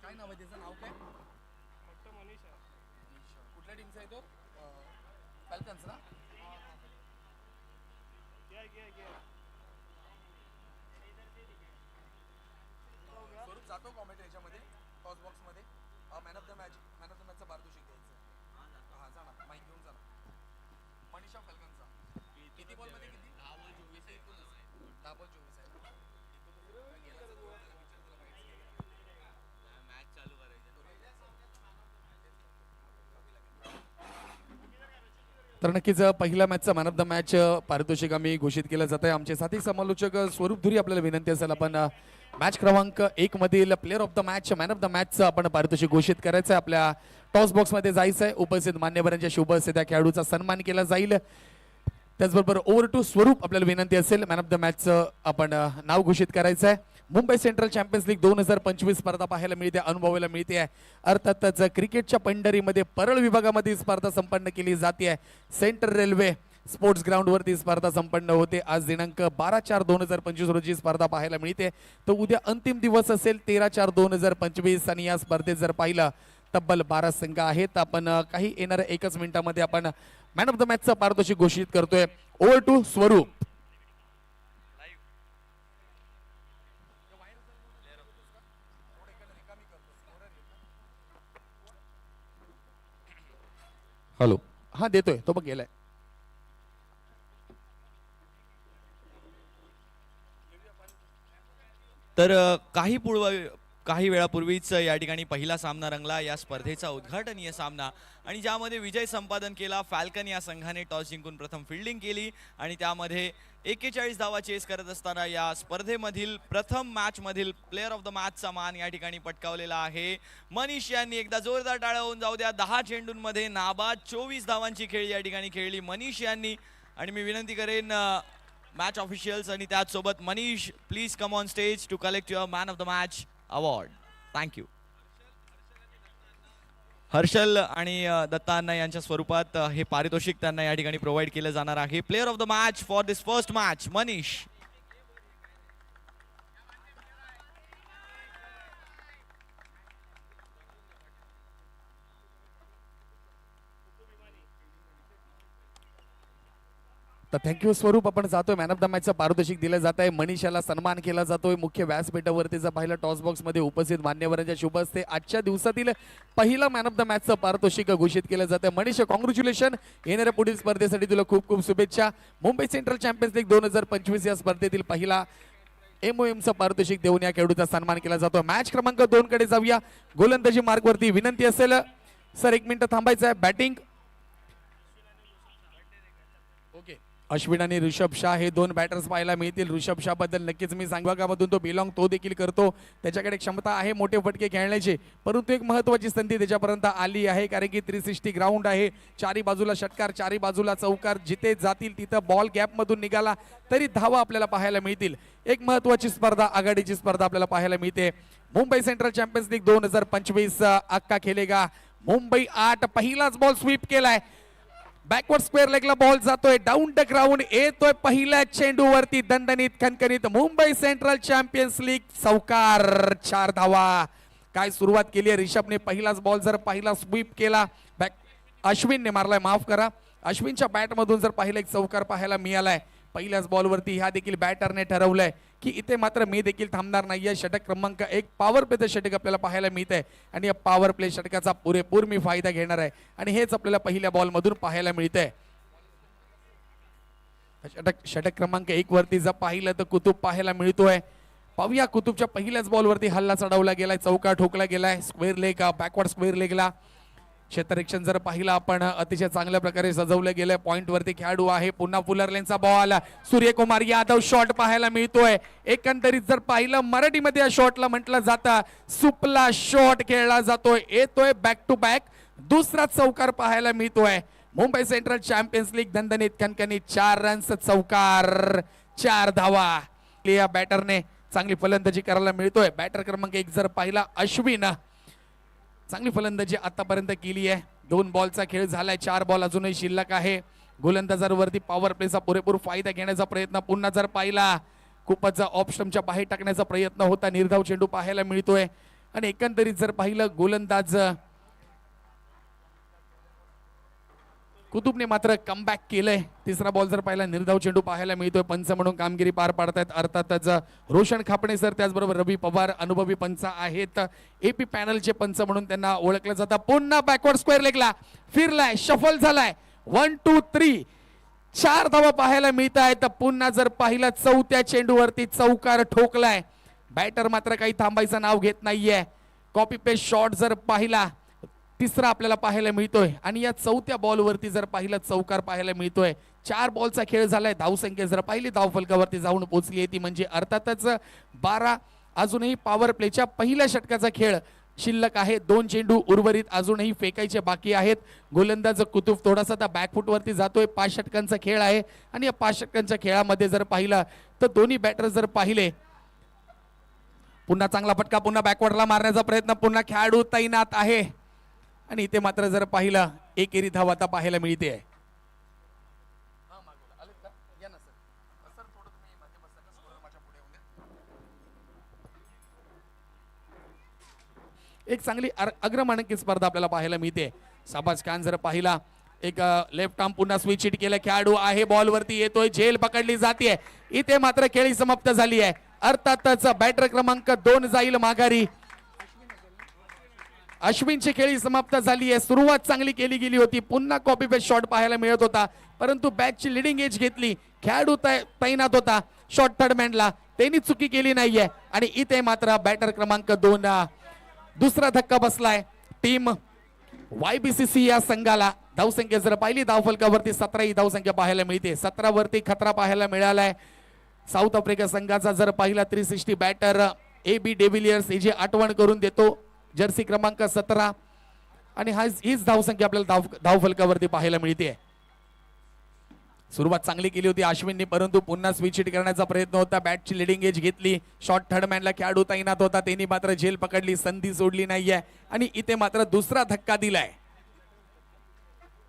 काय नाव आहे त्याचं? नाव काय? फक्त मनीष आहे. कुठल्या टीमचा आहे तो? फॅल्कन्स ना? घ्या घ्या घ्या. स्वरूप जातो कॉमेंट याच्यामध्ये टॉस बॉक्समध्ये. मॅन ऑफ द मॅचचं पारितोषिक द्यायचं. हां जा ना, माईक घेऊन जा ना. मनीषा फॅल्कन्सचा किती बॉलमध्ये किती? 10 बॉल 24 आहे. 10 बॉल 24 आहे. मॅच चालू करायचं. तर नक्कीच पहिल्या मॅचचा मॅन ऑफ द मॅच पारितोषिक आम्ही घोषित केलं जात आहे. आमचे साथी समालोचक स्वरूप धुरी आपल्याला विनंती असेल आपण मॅच क्रमांक 1 मधील player of the match man of the मॅचचं आपण पारितोषिक घोषित करायचं आहे. आपल्या टॉस बॉक्समध्ये जायचं आहे. उपस्थित मान्यवरांच्या शुभ असते त्या खेळाडूचा सन्मान केला जाईल. त्याचबरोबर ओव्हर टू स्वरूप आपल्याला विनंती असेल मॅन ऑफ द मॅचचं आपण नाव घोषित करायचं आहे. मुंबई सेंट्रल चॅम्पियन्स लीग 2025 स्पर्धा पाहायला मिळते, अनुभवायला मिळते आहे. अर्थातच क्रिकेटच्या पंढरीमध्ये परळ विभागामध्ये स्पर्धा संपन्न केली जाते. सेंट्रल रेल्वे स्पोर्ट्स ग्राउंडवरती स्पर्धा संपन्न होते. आज दिनांक 12/4/2025 रोजी स्पर्धा पाहायला मिळते. तर उद्या अंतिम दिवस असेल 13/4/2025 आणि या स्पर्धेत जर पाहिलं तब्बल 12 संघ आहेत. आपण काही येणाऱ्या एकच मिनिटामध्ये आपण मॅन ऑफ द मॅचचं पारितोषिक घोषित करतोय. ओव्हर टू स्वरूप. हॅलो, हा देतोय तो बघ गेलाय. तर काही वेळापूर्वीच या ठिकाणी पहिला सामना रंगला. या स्पर्धेचा उद्घाटनीय सामना आणि ज्यामध्ये विजय संपादन केला. फॅल्कन या संघाने टॉस जिंकून प्रथम फिल्डिंग केली आणि त्यामध्ये 41 धावा चेस करत असताना या स्पर्धेमधील प्रथम मॅच मधील प्लेअर ऑफ द मॅचचा मान या ठिकाणी पटकावलेला आहे. मनीष यांनी एकदा जोरदार टाळ्या होऊन जाऊ द्या. 10 चेंडूंमध्ये नाबाद 24 धावांची खेळी या ठिकाणी खेळली मनीष यांनी. आणि मी विनंती करेन मॅच ऑफिशियल्स आणि त्याचसोबत Manish please come on stage to collect your man of the match award. Thank you. Harshal आणि दत्ता अण्णा यांच्या स्वरूपात हे पारितोषिक त्यांना या ठिकाणी प्रोव्हाइड केलं जाणार आहे. Player of the match for this first match Manish. तर थँक्यू स्वरूप. आपण जातोय मॅन ऑफ द मॅचचं पारितोषिक दिलं जात आहे. मनीषाला सन्मान केला जातोय. मुख्य व्यासपीठावरती जर पाहिलं टॉस बॉक्स मध्ये उपस्थित मान्यवरांच्या शुभ असते आजच्या दिवसातील पहिला मॅन ऑफ द मॅचचं पारितोषिक घोषित केलं जातं. मनीषा कॉंग्रॅच्युलेशन. येणाऱ्या पुढील स्पर्धेसाठी तुला खूप खूप शुभेच्छा. मुंबई सेंट्रल चॅम्पियन्स लीग 2025 या स्पर्धेतील पहिला MOMचं पारितोषिक देऊन या खेळाडूचा सन्मान केला जातो. मॅच क्रमांक 2 कडे जाऊया. गोलंदाजी मार्गवरती विनंती असेल सर 1 मिनिट थांबायचं आहे. Batting okay. अश्विन आणि ऋषभ शाह हे 2 बॅटर्स पाहायला मिळतील. ऋषभ शाह बद्दल नक्कीच मी विभागामधून तो बिलॉंग तो देखील करतो. त्याच्याकडे क्षमता आहे मोठे फटके खेळण्याची, परंतु एक महत्त्वाची संधी त्याच्यापर्यंत आली आहे कारण की 360 ग्राउंड आहे. चारी बाजूला षटकार, चारी बाजूला चौकार, जिथे जातील तिथं बॉल गॅपमधून निघाला तरी धावा आपल्याला पाहायला मिळतील. एक महत्त्वाची स्पर्धा, आघाडीची स्पर्धा आपल्याला पाहायला मिळते. मुंबई सेंट्रल चॅम्पियन्स लीग 2025 अक्का खेळेगा. मुंबई 8 पहिलाच बॉल स्वीप केलाय. बॅकवर्ड स्क्वेअर लेगला बॉल जातोय. डाऊन द ग्राउंड येतोय पहिल्या चेंडूवरती दणदणीत खणखणीत. मुंबई सेंट्रल चॅम्पियन्स लीग चौकार, 4 धावा. काय सुरुवात केली आहे ऋषभने. पहिलाच बॉल जर पहिला स्वीप केला, बॅक अश्विनने मारलाय, माफ करा. अश्विनच्या बॅटमधून जर पाहिलं एक चौकार पाहायला मिळालाय पहिल्याच बॉलवरती. ह्या देखील बॅटरने ठरवलंय की इथे मात्र मी देखील थांबणार नाहीये. षटक क्रमांक 1 पॉवर प्लेचं षटक आपल्याला पाहायला मिळत आहे आणि या पॉवर प्ले षटकाचा पुरेपूर मी फायदा घेणार आहे आणि हेच आपल्याला पहिल्या बॉल मधून पाहायला मिळत आहे. षटक क्रमांक 1 वरती जर पाहिलं तर कुतुब पाहायला मिळतोय. पाहूया कुतुबच्या पहिल्याच बॉलवरती हल्ला चढवला गेलाय, चौकार ठोकला गेलाय. स्क्वेअर लेग, बॅकवर्ड स्क्वेअर लेगला क्षेत्ररक्षण जर पाहिलं आपण अतिशय चांगल्या प्रकारे सजवलं गेलंय. पॉइंट वरती खेळाडू आहे. पुन्हा फुलर लेनचा बॉल, सूर्यकुमार यादव शॉट पाहायला मिळतोय. एकंदरीत जर पाहिलं मराठीमध्ये या शॉटला म्हटलं जातं सुपला शॉट खेळला जातोय. येतोय बॅक टू बॅक दुसरा चौकार पाहायला मिळतोय. मुंबई सेंट्रल चॅम्पियन्स लीग दणदणीत खणखणीत 4 रन्स, चौकार, 4 धावा. या बॅटरने चांगली फलंदाजी करायला मिळतोय. बॅटर क्रमांक 1 जर पाहिला अश्विन चांगली फलंदाजी आतापर्यंत केली आहे. 2 बॉलचा खेळ झालाय, 4 बॉल अजूनही शिल्लक आहे. गोलंदाजांवरती पॉवर प्लेचा पुरेपूर फायदा घेण्याचा प्रयत्न पुन्हा जर पाहिला खूपच ऑफ स्टंपच्या बाहेर टाकण्याचा प्रयत्न होता. निर्धाव चेंडू पाहायला मिळतोय आणि एकंदरीत जर पाहिलं गोलंदाज कुतुबने मात्र कमबॅक केलंय. तिसरा बॉल जर पाहिला निर्धाव चेंडू पाहायला मिळतोय. पंच म्हणून कामगिरी पार पाडतायत अर्थातच रोशन खापणे सर, त्याचबरोबर रवी पवार अनुभवी पंच आहेत. एपी पॅनलचे पंच म्हणून त्यांना ओळखलं जातं. पुन्हा बॅकवर्ड स्क्वेअर लेगला फिरलाय, शफल झालाय. 1 2 3 4 धावा पाहायला मिळत आहेत. पुन्हा जर पाहिलं चौथ्या चेंडूवरती चौकार ठोकलाय. बॅटर मात्र काही थांबायचं नाव घेत नाहीये. कॉपी पेस्ट शॉट जर पाहिला तिसरा आपल्याला पाहायला मिळतोय आणि या चौथ्या बॉलवरती जर पाहिलं चौकार पाहायला मिळतोय. 4 बॉलचा खेळ झालाय. धावसंख्या जर पाहिली धावफलकावरती जाऊन पोहोचली आहे ती म्हणजे अर्थातच 12. अजूनही पॉवर प्लेच्या पहिल्या षटकाचा खेळ शिल्लक आहे. 2 चेंडू उर्वरित अजूनही फेकायचे बाकी आहेत. गोलंदाज कुतुब थोडासा आता बॅकफुटवरती जातोय. 5 षटकांचा खेळ आहे आणि या 5 षटकांच्या खेळामध्ये जर पाहिलं तर दोन्ही बॅटर जर पाहिले पुन्हा चांगला फटका, पुन्हा बॅकवर्डला मारण्याचा प्रयत्न, पुन्हा खेळाडू तैनात आहे आणि इथे मात्र जर पाहिलं एकेरी धाव आता पाहायला मिळते. एक चांगली अग्रमानांकित स्पर्धा आपल्याला पाहायला मिळते. शाबाज खान जर पाहिला एक लेफ्ट आर्म पुन्हा स्विच हिट केलं. खेळाडू आहे बॉलवरती येतोय, झेल पकडली जाते. इथे मात्र खेळी समाप्त झाली आहे. अर्थातच बॅटर क्रमांक 2 जाईल माघारी. अश्विनची खेळी समाप्त झाली आहे. सुरुवात चांगली केली गेली होती. पुन्हा कॉपी पेस्ट शॉट पाहायला मिळत होता परंतु बॅटची लिडिंग एज घेतली. खेळाडू तैनात होता शॉर्ट थर्ड मॅनला, त्यांनी चुकी केली नाहीये आणि इथे मात्र बॅटर क्रमांक 2 दुसरा धक्का बसलाय. टीम YBCC या संघाला धावसंख्या जर पाहिली धावफलकावरती 17 ही धावसंख्या पाहायला मिळते. 17 वरती खतरा पाहायला मिळालाय. साऊथ आफ्रिका संघाचा जर पाहिला 360 बॅटर AB डेव्हिलियर्स ही जी आठवण करून देतो जर्सी क्रमांक 17 आणि हीच धावसंख्या आपल्याला धावफलकावरती पाहायला मिळते. सुरुवात चांगली केली होती अश्विनने परंतु पुन्हा स्विच हिट करण्याचा प्रयत्न होता. बॅटची लिडिंग एज घेतली. शॉर्ट थर्ड मॅनला खेळाडू तैनात होता, त्यांनी मात्र झेल पकडली, संधी सोडली नाहीये आणि इथे मात्र दुसरा धक्का दिलाय.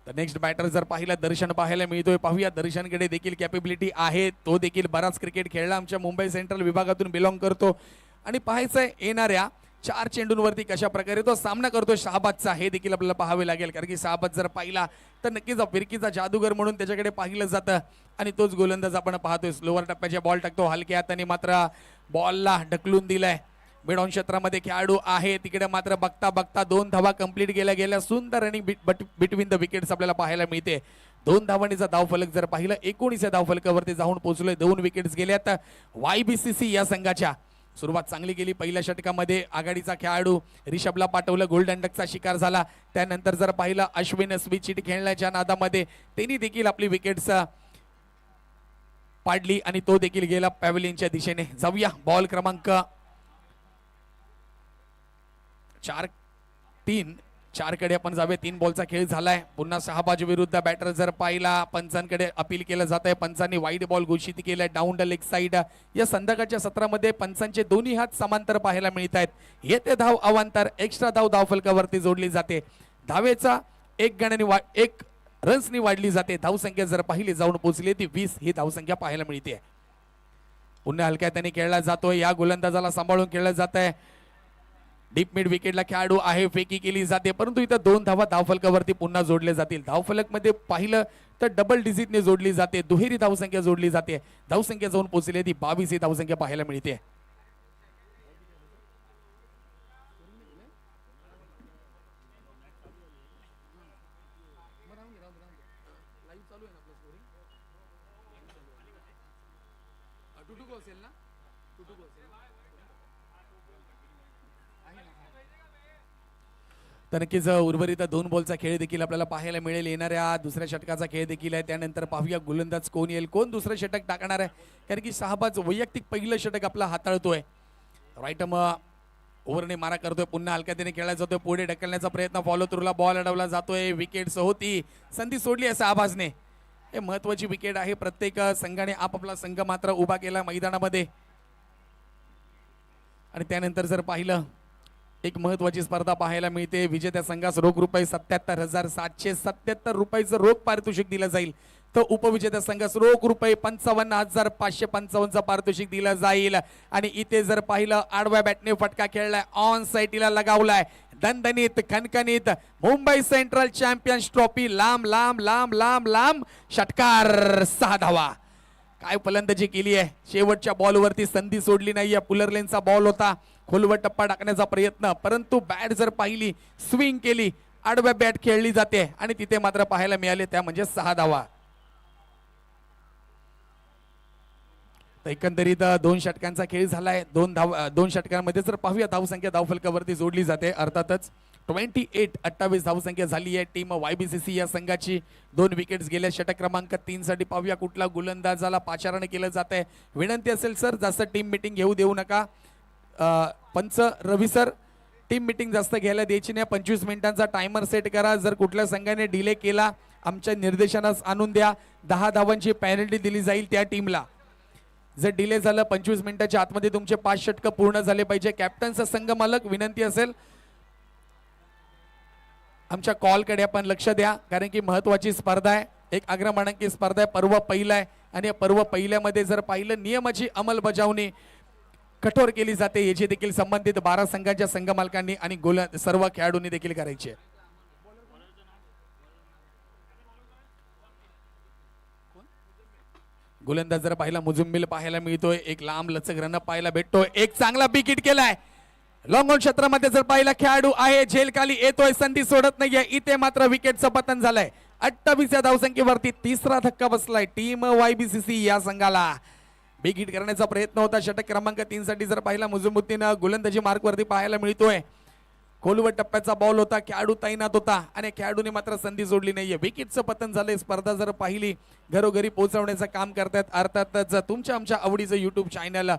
तर नेक्स्ट बॅटर जर पाहिला दर्शन पाहायला मिळतोय. पाहूया दर्शनकडे देखील कॅपेबिलिटी आहे. तो देखील बराच क्रिकेट खेळला, आमच्या मुंबई सेंट्रल विभागातून बिलॉंग करतो आणि पाहायचंय येणाऱ्या 4 चेंडूंवरती कशा प्रकारे तो सामना करतो शहाबाजचा हे देखील आपल्याला पाहावे लागेल. कारण की शहाबाज जर पाहिला तर नक्कीच फिरकीचा जादूगर म्हणून त्याच्याकडे पाहिलं जातं आणि तोच गोलंदाज आपण पाहतोय. स्लोवर टप्प्याचे बॉल टाकतो, हलक्या हाताने मात्र बॉलला ढकलून दिलाय. मिड ऑन क्षेत्रामध्ये खेळाडू आहे, तिकडे मात्र बघता बघता 2 धावा कंप्लीट गेल्या. सुंदर रनिंग बिटवीन द विकेट्स आपल्याला पाहायला मिळते. 2 धावांचा धावफलक जर पाहिलं 19 धावफलकावरती जाऊन पोहोचलोय. 2 विकेट्स गेल्यात YBCC या संघाच्या. सुरुवात चांगली केली पहिल्या षटकामध्ये. आघाडीचा खेळाडू रिषभला पाठवलं, गोल्डन डकचा शिकार झाला. त्यानंतर जर पाहिलं अश्विन स्विच हिट खेळण्याच्या नादामध्ये त्यांनी देखील आपली विकेट्स पाडली आणि तो देखील गेला पॅव्हलियनच्या दिशेने. जाऊया बॉल क्रमांक 4 कडे आपण जाऊया. 3 बॉलचा खेळ झालाय. पुन्हा शहाबाज विरुद्ध बॅटर जर पाहिला पंचांकडे अपील केलं जात आहे. पंचांनी वाईड बॉल घोषित केलाय डाऊन द लेग साइड. या संध्याकाळच्या सत्रामध्ये पंचांचे दोन्ही हात समांतर पाहायला मिळत आहेत. येते धाव अवांतर, एक्स्ट्रा धाव धावफलकावरती जोडली जाते. धावेचा 1 रन्सनी वाढली जाते. धावसंख्या जर पाहिली जाऊन पोहोचली ती 20 ही धावसंख्या पाहायला मिळते. पुन्हा हलक्या त्याने खेळला जातोय. या गोलंदाजाला सांभाळून खेळलं जात आहे. डीप मिड विकेटला खेळाडू आहे, फेकी केली जाते परंतु इथं 2 धावा धावफलकावरती पुन्हा जोडले जातील. धावफलक मध्ये पाहिलं तर डबल डिजिटने जोडली जाते, दुहेरी धावसंख्या जोडली जाते. धावसंख्या जाऊन पोहोचली ती 22 ही धावसंख्या पाहायला मिळते. तर नक्कीच उर्वरित 2 बॉलचा खेळ देखील आपल्याला पाहायला मिळेल. येणाऱ्या दुसऱ्या षटकाचा खेळ देखील आहे. त्यानंतर पाहूया गोलंदाज कोण येईल, कोण दुसरं षटक टाकणार आहे. कारण की शहाबाज वैयक्तिक पहिलं षटक आपला हाताळतोय. राईट ओव्हरने मारा करतोय. पुन्हा हलक्याने खेळला जातोय. पुढे ढकलण्याचा प्रयत्न, फॉलो थ्रूला बॉल अडवला जातोय. विकेट्स होती, संधी सोडली आहे शहाबाजने. हे महत्वाची विकेट आहे. प्रत्येक संघाने आपापला संघ मात्र उभा केला मैदानामध्ये. आणि त्यानंतर जर पाहिलं एक महत्वाची स्पर्धा पाहायला मिळते. विजेत्या संघास रोख रुपये 77,777 रुपयाचं रोख पारितोषिक दिलं जाईल. तर उपविजेत्या संघास रोख रुपये 55,555 पारितोषिक दिलं जाईल. आणि इथे जर पाहिलं आडव्या बॅटने फटका खेळलाय, ऑन साईडला लगावलाय, दणदणीत खणखणीत मुंबई सेंट्रल चॅम्पियन्स ट्रॉफी, लांब लांब लांब लांब लांब षटकार, 6 धावा. काय फलंदाजी केली आहे. शेवटच्या बॉलवरती संधी सोडली नाहीये. पुलरलेनचा बॉल होता, खोलवर टप्पा टाकण्याचा प्रयत्न, परंतु बॅट जर पाहिली, स्विंग केली, आडव्या बॅट खेळली जाते आणि तिथे मात्र पाहायला मिळाले त्या म्हणजे 6 धावा. तर एकंदरीत 2 षटकांचा खेळ झालाय. 2 षटकांमध्ये जर पाहूया धावसंख्या धावफलकावरती जोडली जाते. अर्थातच 28 धावसंख्या झाली आहे टीम YBCC या संघाची. 2 विकेट्स गेल्या. षटक क्रमांक 3 साठी पाहूया कुठला गोलंदाजाला पाचारण केलं जात आहे. विनंती असेल सर, जास्त टीम मिटिंग घेऊ देऊ नका. पंच रवी सर, टीम मिटिंग जास्त घ्यायला द्यायची नाही. 25 मिनिटांचा टायमर सेट करा. जर कुठल्या संघाने डिले केला आमच्या निर्देशनास आणून द्या. 10 धावांची पेनल्टी दिली जाईल त्या टीमला. जर डिले झालं 25 मिनिटाच्या आतमध्ये तुमचे 5 षटक पूर्ण झाले पाहिजे. कॅप्टनचा संघ मालक विनंती असेल आमच्या कॉलकडे आपण लक्ष द्या, कारण की महत्वाची स्पर्धा आहे. एक अग्रमानांकित स्पर्धा आहे. पर्व पहिला आहे आणि पर्व पहिल्यामध्ये जर पाहिलं नियमाची अंमलबजावणी कठोर केली जाते. याची देखील संबंधित 12 संघांच्या संघ मालकांनी आणि सर्व खेळाडूंनी देखील करायची आहे. गोलंदाज जर पाहिला मुजुम्मिल पाहायला मिळतोय. एक लांब लचक रन पाहायला भेटतोय. एक चांगला पिक हिट केलाय. लॉंग ऑन क्षेत्रामध्ये जर पाहिला खेळाडू आहे, झेल खाली येतोय, संधी सोडत नाहीये. इथे मात्र विकेटचं पतन झालंय. 28 या धावसंख्येवरती 3रा धक्का बसलाय टीम YBCC या संघाला. बिग हिट करण्याचा प्रयत्न होता. षटक क्रमांक 3 साठी जर पाहिला मुजुमुद्दीन गोलंदाजी मार्कवरती पाहायला मिळतोय. खोलवर टप्प्याचा बॉल होता, खेळाडू तैनात होता आणि खेळाडूने मात्र संधी सोडली नाहीये. विकेटचं पतन झालंय. स्पर्धा जर पाहिली घरोघरी पोहोचवण्याचं काम करतात. अर्थातच तुमच्या आमच्या आवडीचं YouTube चॅनल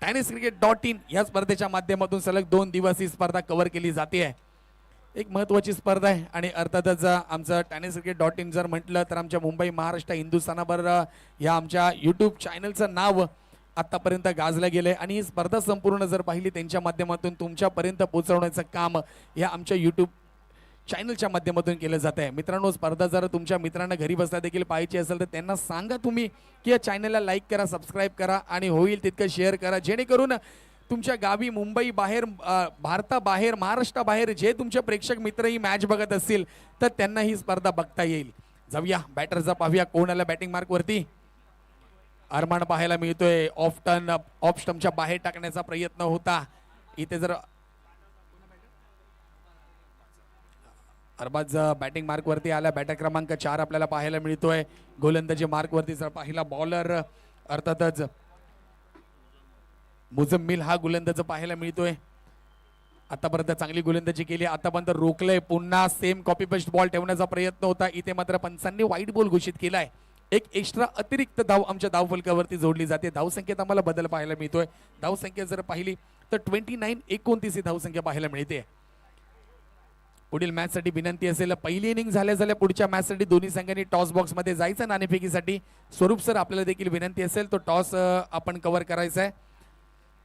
tenniscricket.in या स्पर्धेच्या माध्यमातून सलग 2 दिवस ही स्पर्धा कव्हर केली जाते आहे. एक महत्वाची स्पर्धा आहे आणि अर्थातच आमचं tenniscricket.in जर म्हटलं तर आमच्या मुंबई महाराष्ट्र हिंदुस्थानावर या आमच्या YouTube चॅनलचं नाव आतापर्यंत गाजलं गेलंय आणि ही स्पर्धा संपूर्ण जर पाहिली त्यांच्या माध्यमातून तुमच्यापर्यंत पोहोचवण्याचं काम या आमच्या YouTube चॅनलच्या माध्यमातून केलं जात आहे. मित्रांनो, स्पर्धा जर तुमच्या मित्रांना घरी बसता देखील पाहायची असेल तर त्यांना सांगा तुम्ही की या चॅनलला लाईक करा, सबस्क्राईब करा आणि होईल तितकं शेअर करा, जेणेकरून तुमच्या गावी, मुंबई बाहेर, भारताबाहेर, महाराष्ट्राबाहेर जे तुमचे प्रेक्षक मित्र ही मॅच बघत असतील तर त्यांना ही स्पर्धा बघता येईल. जाऊया बॅटरचा पाहूया कोण आला बॅटिंग मार्क वरती. अरमान पाहायला मिळतोय. ऑफ स्टंपच्या बाहेर टाकण्याचा प्रयत्न होता. इथे जर अरबाज बॅटिंग मार्क वरती आला. बॅटर क्रमांक 4 आपल्याला पाहायला मिळतोय. गोलंदाजी मार्क वरती जर पाहिला बॉलर अर्थातच मुजम्मिल हा गोलंदाज पाहायला मिळतोय. आतापर्यंत चांगली गोलंदाजी केली. आतापर्यंत रोखलंय. पुन्हा सेम कॉपी पेस्ट बॉल ठेवण्याचा प्रयत्न होता. इथे मात्र पंचांनी वाईट बॉल घोषित केलाय. एक एक्स्ट्रा अतिरिक्त धाव आमच्या धावफलकावरती जोडली जाते. धावसंख्येत आम्हाला बदल पाहायला मिळतोय. धावसंख्या जर पाहिली तर 29-29 ही धावसंख्या पाहायला मिळते. पुढील मॅच साठी विनंती असेल, पहिली इनिंग झाल्या पुढच्या मॅच साठी दोन्ही संघांनी टॉस बॉक्स मध्ये जायचं नाणेफेकीसाठी. स्वरूप सर आपल्याला देखील विनंती असेल तो टॉस आपण कव्हर करायचा आहे.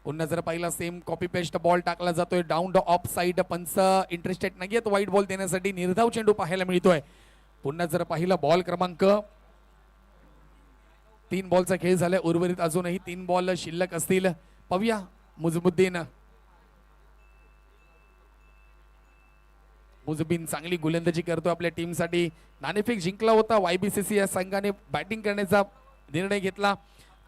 पुन्हा जर पाहिला सेम कॉपी पेस्ट बॉल टाकला जातोय डाऊन द ऑफ साइड. पंच इंटरेस्टेड नाहीयेत व्हाईट बॉल देण्यासाठी. निर्धाव चेंडू पाहायला मिळतोय. पुन्हा जर पाहिला बॉल क्रमांक 3 बॉलचा खेळ झालाय. उर्वरित अजूनही 3 बॉल शिल्लक असतील. पाहूया मुजमुद्दीन. मुजबीन चांगली गोलंदाजी करतो आपल्या टीमसाठी. नाणेफेक जिंकला होता. YBCC या संघाने बॅटिंग करण्याचा निर्णय घेतला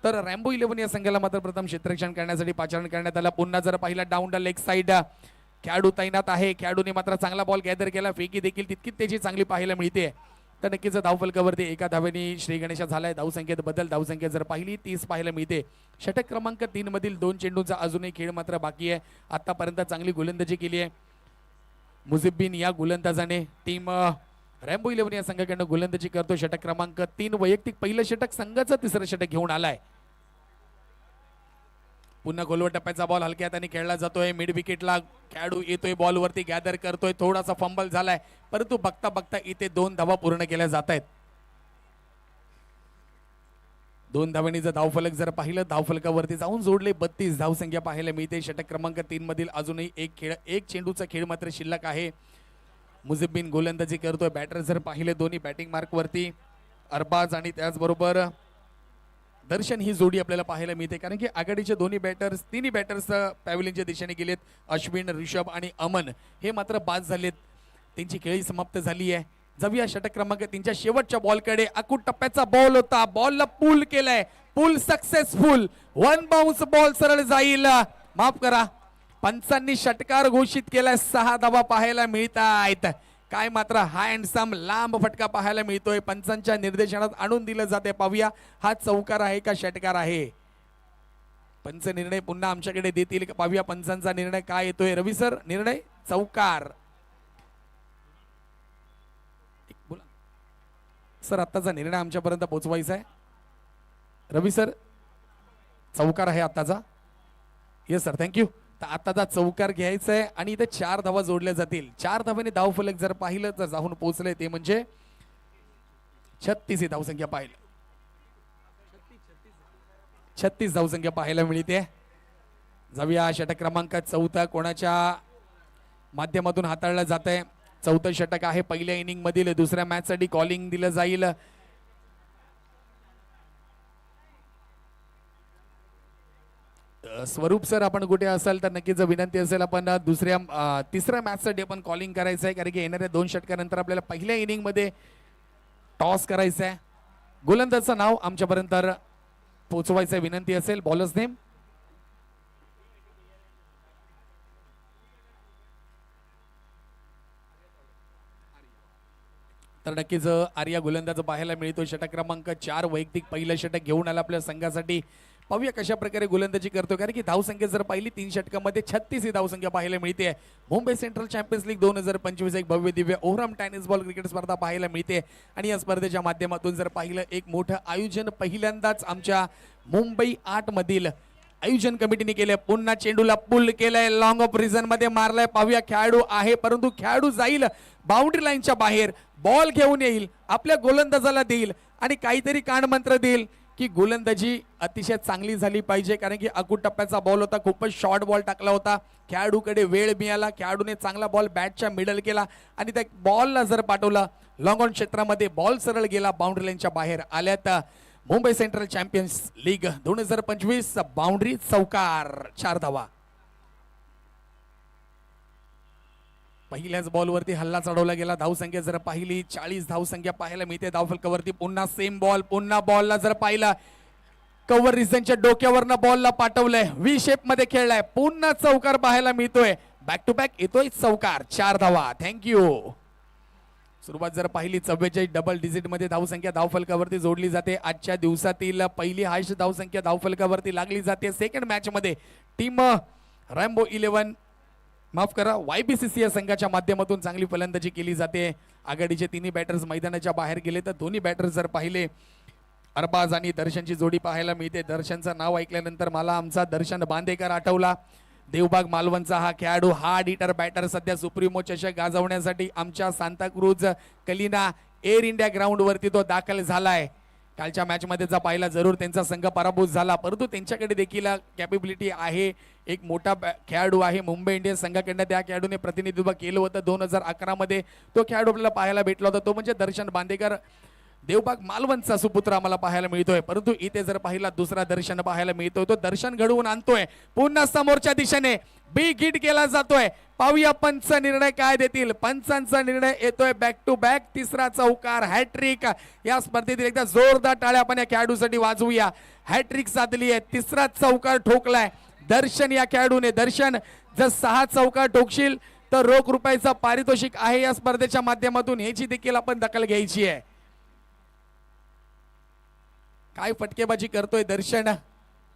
तर रॅम्बो 11 या संघाला मात्र प्रथम क्षेत्ररक्षण करण्यासाठी पाचारण करण्यात आला. पुन्हा जर पाहिला डाऊन द लेग साइड खेळाडू तैनात आहे. खेळाडूने मात्र चांगला बॉल गॅदर केला. फेकी देखील तितकीच त्याची चांगली पाहायला मिळते. तर नक्कीच धावफलकावरती 1 धावेने श्री गणेशा झालाय. धावसंख्येत बदल. धावसंख्या जर पाहिली 30 पाहायला मिळते. षटक क्रमांक 3 मधील 2 चेंडूंचा अजूनही खेळ मात्र बाकी आहे. आतापर्यंत चांगली गोलंदाजी केली आहे मुजिबिन या गोलंदाजाने. टीम रॅम्बो 11 या संघाकडून गोलंदाजी करतो. षटक क्रमांक 3 वैयक्तिक पहिलं षटक, संघाचं 3रं षटक घेऊन आलाय. पुन्हा गोलवर टप्प्याचा बॉल हलक्या हाताने खेळला जातोय. मिड विकेटला खेळाडू येतोय, बॉल वरती गॅदर करतोय. थोडासा फंबल झालाय परंतु बघता बघता इथे 2 धावा पूर्ण केल्या जात आहेत. 2 धावांनी जर धावफलक जर पाहिलं धावफलकावरती जाऊन जोडले 32 धावसंख्या पाहायला मिळते. षटक क्रमांक 3 मधील अजूनही एक चेंडूचा खेळ मात्र शिल्लक आहे. मुझिब गोलंदाजी करतोय. बॅटर जर पाहिले दोन्ही बॅटिंग मार्क वरती अरबाज आणि त्याचबरोबर दर्शन ही जोडी आपल्याला पाहायला मिळते, कारण की आघाडीचे तिन्ही बॅटर्स पॅव्हलियनच्या दिशेने गेलेत. अश्विन, ऋषभ आणि अमन हे मात्र बाद झालेत. त्यांची खेळी समाप्त झाली आहे. जाऊया षटक क्रमांक 3च्या शेवटच्या बॉलकडे. अकूट टप्प्याचा बॉल होता. बॉलला पूल केलाय. पूल सक्सेसफुल. 1 बाउन्स बॉल सरळ जाईल. माफ करा, पंचांनी षटकार घोषित केलाय. 6 धावा पाहायला मिळत आहेत. काय मात्र हाय अँड सम लांब फटका पाहायला मिळतोय. पंचांच्या निर्देशनात आणून दिलं जाते. पाहूया हा चौकार आहे का षटकार आहे. पंच निर्णय पुन्हा आमच्याकडे देतील का पाहूया. पंचांचा निर्णय काय येतोय. रवी सर, निर्णय चौकार. बोला सर, आत्ताचा निर्णय आमच्यापर्यंत पोहोचवायचा आहे. रवी सर, चौकार आहे आत्ताचा. Yes sir, thank you. तर आत्ताचा चौकार घ्यायचा आहे आणि इथे 4 धावा जोडल्या जातील. 4 धावांनी धावफलक जर पाहिलं तर जाऊन पोहोचले ते म्हणजे 36 ही धावसंख्या पाहिलं. 36 धावसंख्या पाहायला मिळते. जाऊया षटक क्रमांक 4 कोणाच्या माध्यमातून हाताळलं जात आहे. 4थं षटक आहे. पहिल्या इनिंग मधील दुसऱ्या मॅच साठी कॉलिंग दिलं जाईल. स्वरूप सर, आपण कुठे असाल तर नक्कीच विनंती असेल, आपण तिसऱ्या मॅच साठी आपण कॉलिंग करायचं आहे, कारण की येणाऱ्या 2 षटकानंतर आपल्याला पहिल्या इनिंग मध्ये टॉस करायचं आहे. गोलंदाजचं नाव आमच्यापर्यंत पोहोचवायचं विनंती असेल. बॉलर्स नेम तर नक्कीच आर्या गोलंदाज पाहायला मिळतो. षटक क्रमांक 4 वैयक्तिक पहिलं षटक घेऊन आला आपल्या संघासाठी. पाहूया कशा प्रकारे गोलंदाजी करतो, कारण की धावसंख्या जर पाहिली 3 षटकामध्ये 36 ही धावसंख्या पाहायला मिळते. मुंबई सेंट्रल चॅम्पियन्स लीग 2025 एक भव्य Divya overall tennis ball cricket स्पर्धा पाहायला मिळते आणि या स्पर्धेच्या माध्यमातून जर पाहिलं एक मोठं आयोजन पहिल्यांदाच आमच्या मुंबई 8 मधील आयोजन कमिटीने केले. पुन्हा चेंडूला पुल केलाय. लॉंग ऑफ रिझन मध्ये मारलाय. पाहूया खेळाडू आहे, परंतु खेळाडू जाईल बाउंड्री लाईनच्या बाहेर. बॉल घेऊन येईल, आपल्या गोलंदाजाला देईल आणि काहीतरी कानमंत्र देईल की गोलंदाजी अतिशय चांगली झाली पाहिजे, कारण की अकूट टप्प्याचा बॉल होता. खूपच शॉर्ट बॉल टाकला होता. खेळाडूकडे वेळ मिळाला. खेळाडूने चांगला बॉल बॅटच्या मिडल केला आणि त्या बॉलला जर पाठवला लॉंग ऑन क्षेत्रामध्ये, बॉल सरळ गेला बाउंड्री लाईनच्या बाहेर. आल्यात Mumbai central champions league 2025 boundary चौकार. 4 धावा. पहिल्याच बॉलवरती हल्ला चढवला गेला. धावसंख्या जर पाहिली 40 धावसंख्या पाहायला मिळते धावफलकावरती. पुन्हा सेम बॉल. पुन्हा बॉलला जर पाहिला कव्हर रिझनच्या डोक्यावरनं बॉलला पाठवलंय. व्ही शेप मध्ये खेळलाय. पुन्हा चौकार पाहायला मिळतोय. बॅक टू बॅक येतोय चौकार. 4 धावा. थँक्यू. सुरुवात जर पाहिली 44 डबल डिजिट मध्ये धावसंख्या धावफलकावरती जोडली जाते. आजच्या दिवसातील पहिली हायस्ट धावसंख्या धावफलकावरती लागली जाते. सेकंड मॅच मध्ये टीम रॅम्बो 11 माफ करा YBCC या संघाच्या माध्यमातून चांगली फलंदाजी केली जाते. आघाडीचे तिन्ही बॅटर्स मैदानाच्या बाहेर गेले तर दोन्ही बॅटर्स जर पाहिले अरबाज आणि दर्शनची जोडी पाहायला मिळते. दर्शनचं नाव ऐकल्यानंतर मला आमचा दर्शन बांदेकर आठवला. देवबाग मालवणचा हा खेळाडू, हार्ड हिटर बॅटर सध्या सुप्रीमो चषक गाजवण्यासाठी आमच्या Santacruz Kalina Air India ground वरती तो दाखल झालाय. कालच्या मॅच मध्ये जर पाहिला जरूर त्यांचा संघ पराभूत झाला, परंतु त्यांच्याकडे देखील कॅपेबिलिटी आहे. एक मोठा खेळाडू आहे. मुंबई इंडियन्स संघाकडनं त्या खेळाडूने प्रतिनिधित्व केलं होतं 2011 मध्ये. तो खेळाडू आपल्याला पाहायला भेटला होता, तो म्हणजे दर्शन बांदेकर. देवबाग मालवणचा सुपुत्र आम्हाला पाहायला मिळतोय, परंतु इथे जर पाहिला दुसरा दर्शन पाहायला मिळतोय. तो दर्शन घडवून आणतोय. पुन्हा समोरच्या दिशेने बिग हिट केला जातोय. पाहूया पंच निर्णय काय देतील. पंचांचा निर्णय येतोय बॅक टू बॅक. तिसरा चौकार, हॅट्रिक. या स्पर्धेतील एकदा जोरदार टाळ्या आपण या खेळाडूसाठी वाजवूया. हॅट्रिक साधली आहे. तिसरा चौकार ठोकलाय दर्शन या खेळाडूने. दर्शन जर 6 चौकार ठोकशील तर रोख रुपयाचा पारितोषिक आहे या स्पर्धेच्या माध्यमातून. ह्याची देखील आपण दखल घ्यायची आहे. काय फटकेबाजी करतोय दर्शन.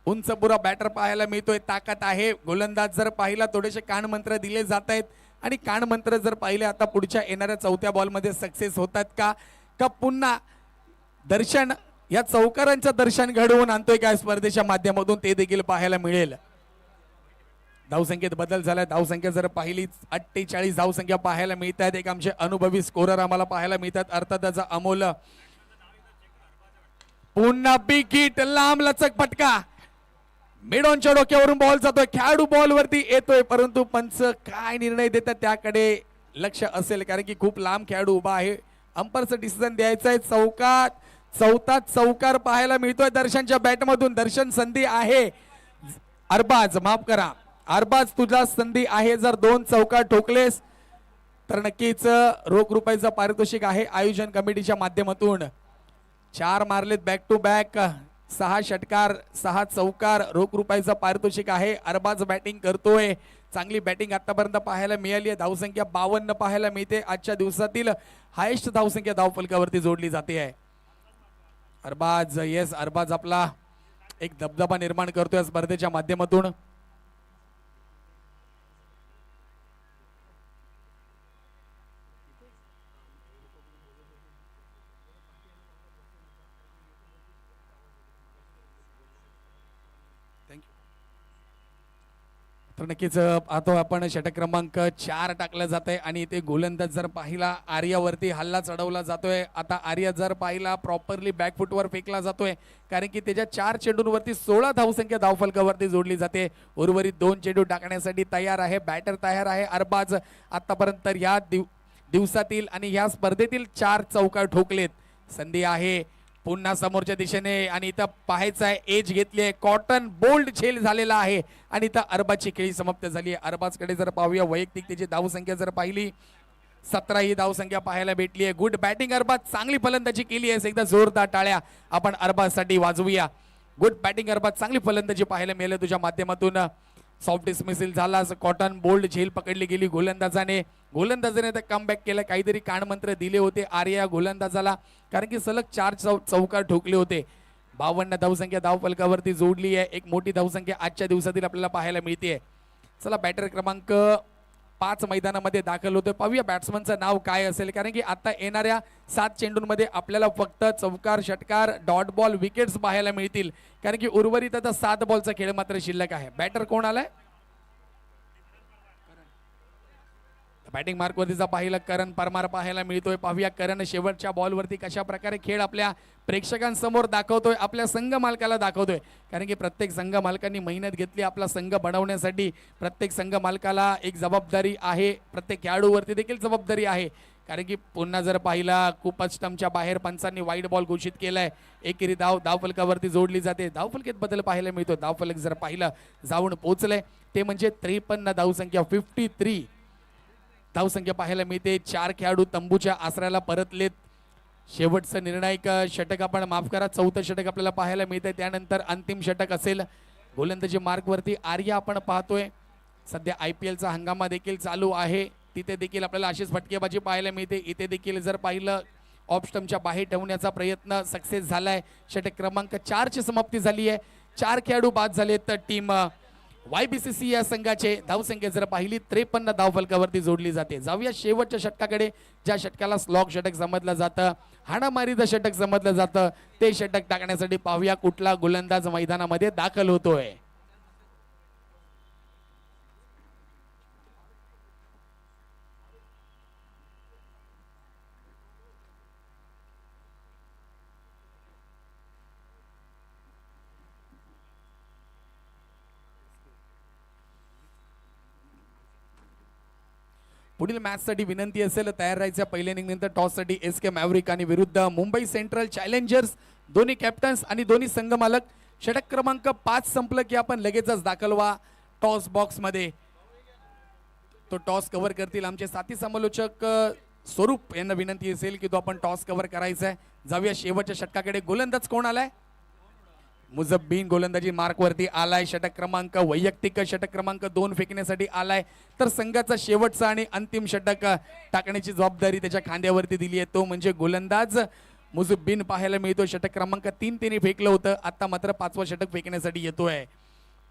उंच पुरा बॅटर पाहायला मिळतोय. ताकद आहे. गोलंदाज जर पाहिला थोडेसे कानमंत्र दिले जात आहेत आणि कानमंत्र जर पाहिले आता पुढच्या येणाऱ्या 4थ्या बॉलमध्ये सक्सेस होतात का पुन्हा दर्शन या चौकारांचं दर्शन घडवून आणतोय काय स्पर्धेच्या माध्यमातून ते देखील पाहायला मिळेल. धावसंख्येत बदल झालाय. धावसंख्या जर पाहिली 48 धावसंख्या पाहायला मिळतात. एक आमचे अनुभवी स्कोरर आम्हाला पाहायला मिळतात. अर्थातच अमोल पुन्हा बिग हिट, लांब लचक फटका, मेडॉनच्या डोक्यावरून बॉल जातोय, खेळाडू बॉल वरती येतोय, परंतु पंच काय निर्णय देतात त्याकडे लक्ष असेल, कारण की खूप लांब खेळाडू उभा आहे. अंपरचं डिसिजन द्यायचं आहे. चौकात चौकार पाहायला मिळतोय दर्शनच्या बॅटमधून. दर्शन संधी आहे, अरबाज माफ करा, अरबाज तुझा संधी आहे. जर 2 चौकार ठोकलेस तर नक्कीच रोख रुपयाचं पारितोषिक आहे आयोजन कमिटीच्या माध्यमातून. 4 मारलेत बॅक टू बॅक, 6 षटकार 6 चौकार, रोख रुपयाचं पारितोषिक आहे. अरबाज बॅटिंग करतोय, चांगली बॅटिंग आतापर्यंत पाहायला मिळाली आहे. धावसंख्या 52 पाहायला मिळते. आजच्या दिवसातील हायेस्ट धावसंख्या धावफलकावरती जोडली जाते आहे. अरबाज, येस अरबाज आपला एक दबदबा निर्माण करतोय स्पर्धेच्या माध्यमातून. तर नक्कीच पाहतो आपण षटक क्रमांक 4 टाकलं जात आहे आणि इथे गोलंदाज जर पाहिला आर्यावरती हल्ला चढवला जातोय. आता आर्या जर पाहिला प्रॉपरली बॅकफुटवर फेकला जातोय, कारण की त्याच्या 4 चेंडूंवरती 16 धावसंख्या धावफलकावरती जोडली जाते. उर्वरित 2 चेंडू टाकण्यासाठी तयार आहे, बॅटर तयार आहे अरबाज. आतापर्यंत या दिवसातील आणि या स्पर्धेतील 4 चौकार ठोकलेत. संधी आहे पुन्हा समोरच्या दिशेने आणि इथं पाहायचं आहे, एज घेतली आहे, कॉटन बोल्ड झेल झालेला आहे आणि इथं अरबाजची खेळी समाप्त झाली आहे. अरबाजकडे जर पाहूया वैयक्तिक त्याची धावसंख्या जर पाहिली 17 ही धावसंख्या पाहायला भेटली आहे. गुड बॅटिंग अरबाज, चांगली फलंदाजी केली आहे. एकदा जोरदार टाळ्या आपण अरबाजसाठी वाजवूया. गुड बॅटिंग अरबाज, चांगली फलंदाजी पाहायला मिळाली तुझ्या माध्यमातून. सॉफ्ट डिसमिसल झाला, कॉटन बोल्ड झेल पकडली गेली गोलंदाजाने तर कमबॅक केलं. काहीतरी कानमंत्र दिले होते आर्या गोलंदाजाला, कारण की सलग 4 चौकार ठोकले होते. 52 धावसंख्या धावफलकावरती जोडली आहे. एक मोठी धावसंख्या आजच्या दिवसातील आपल्याला पाहायला मिळते. चला बॅटर क्रमांक 5 मैदानामध्ये दाखल होतोय. पाहूया बॅट्समनचं नाव काय असेल, कारण की आता येणाऱ्या 7 चेंडूंमध्ये आपल्याला फक्त चौकार, षटकार, डॉट बॉल, विकेट्स पाहायला मिळतील, कारण की उर्वरित आता 7 बॉलचा खेळ मात्र शिल्लक आहे. बॅटर कोण आलाय? बॅटिंग मार्क वरतीचा पाहिलं करण परमार पाहायला मिळतोय. पाहूया करण शेवटच्या बॉलवरती कशा प्रकारे खेळ आपल्या प्रेक्षकांसमोर दाखवतोय, आपल्या संघ मालकाला दाखवतोय, कारण की प्रत्येक संघ मालकांनी मेहनत घेतली आपला संघ बनवण्यासाठी. प्रत्येक संघ मालकाला एक जबाबदारी आहे, प्रत्येक खेळाडूवरती देखील जबाबदारी आहे, कारण की पुन्हा जर पाहिला खूपच स्टंपच्या बाहेर पंचांनी वाईड बॉल घोषित केलाय. एकेरी धावफलकावरती जोडली जाते. धावफलकेत बदल पाहायला मिळतो. धावफलक जर पाहिलं जाऊन पोहोचलंय ते म्हणजे 53 धावसंख्या, 53 धावसंख्या पाहायला मिळते. 4 खेळाडू तंबूच्या आसऱ्याला परतलेत. शेवटचं निर्णायक षटक आपण माफ करा 4थं षटक आपल्याला पाहायला मिळतंय. त्यानंतर अंतिम षटक असेल. गोलंदाजी मार्कवरती आर्या आपण पाहतोय. सध्या IPL चा हंगामा देखील चालू आहे, तिथे देखील आपल्याला अशीच फटकेबाजी पाहायला मिळते. इथे देखील जर पाहिलं ऑफ स्टंपच्या बाहेर ठेवण्याचा प्रयत्न सक्सेस झालाय. षटक क्रमांक 4 ची समाप्ती झाली आहे. 4 खेळाडू बाद झालेत. तर टीम YBCC या संघाचे धावसंख्या जर पाहिली 53 धावफलकावरती जोडली जाते. जाऊया शेवटच्या षटकाकडे, ज्या षटकाला स्लॉग षटक समजलं जातं, हाणामारीचं षटक समजलं जातं. ते षटक टाकण्यासाठी पाहूया कुठला गोलंदाज मैदानामध्ये दाखल होतोय. पुढील मॅच साठी विनंती असेल तयार राहायचं. पहिल्या इनिंग नंतर टॉस साठी SK मॅव्हरिक आणि विरुद्ध मुंबई सेंट्रल चॅलेंजर्स, दोन्ही कॅप्टन्स आणि दोन्ही संघ मालक. षटक क्रमांक 5 संपलं की आपण लगेचच दाखल व्हा टॉस बॉक्स मध्ये. तो टॉस कव्हर करतील आमचे साथी समालोचक स्वरूप यांना विनंती असेल की तो आपण टॉस कव्हर करायचा आहे. जाऊया शेवटच्या षटकाकडे. गोलंदाज कोण आलाय? मुझब्बीन गोलंदाजी मार्क वरती आलाय. षटक क्रमांक वैयक्तिक षटक क्रमांक 2 फेकण्यासाठी आलाय. तर संघाचा शेवटचा आणि अंतिम षटक टाकण्याची जबाबदारी त्याच्या खांद्यावरती दिली आहे, तो म्हणजे गोलंदाज मुझब्बीन पाहायला मिळतो. षटक क्रमांक 3 त्याने फेकलं होतं, आता मात्र 5वं षटक फेकण्यासाठी येतोय.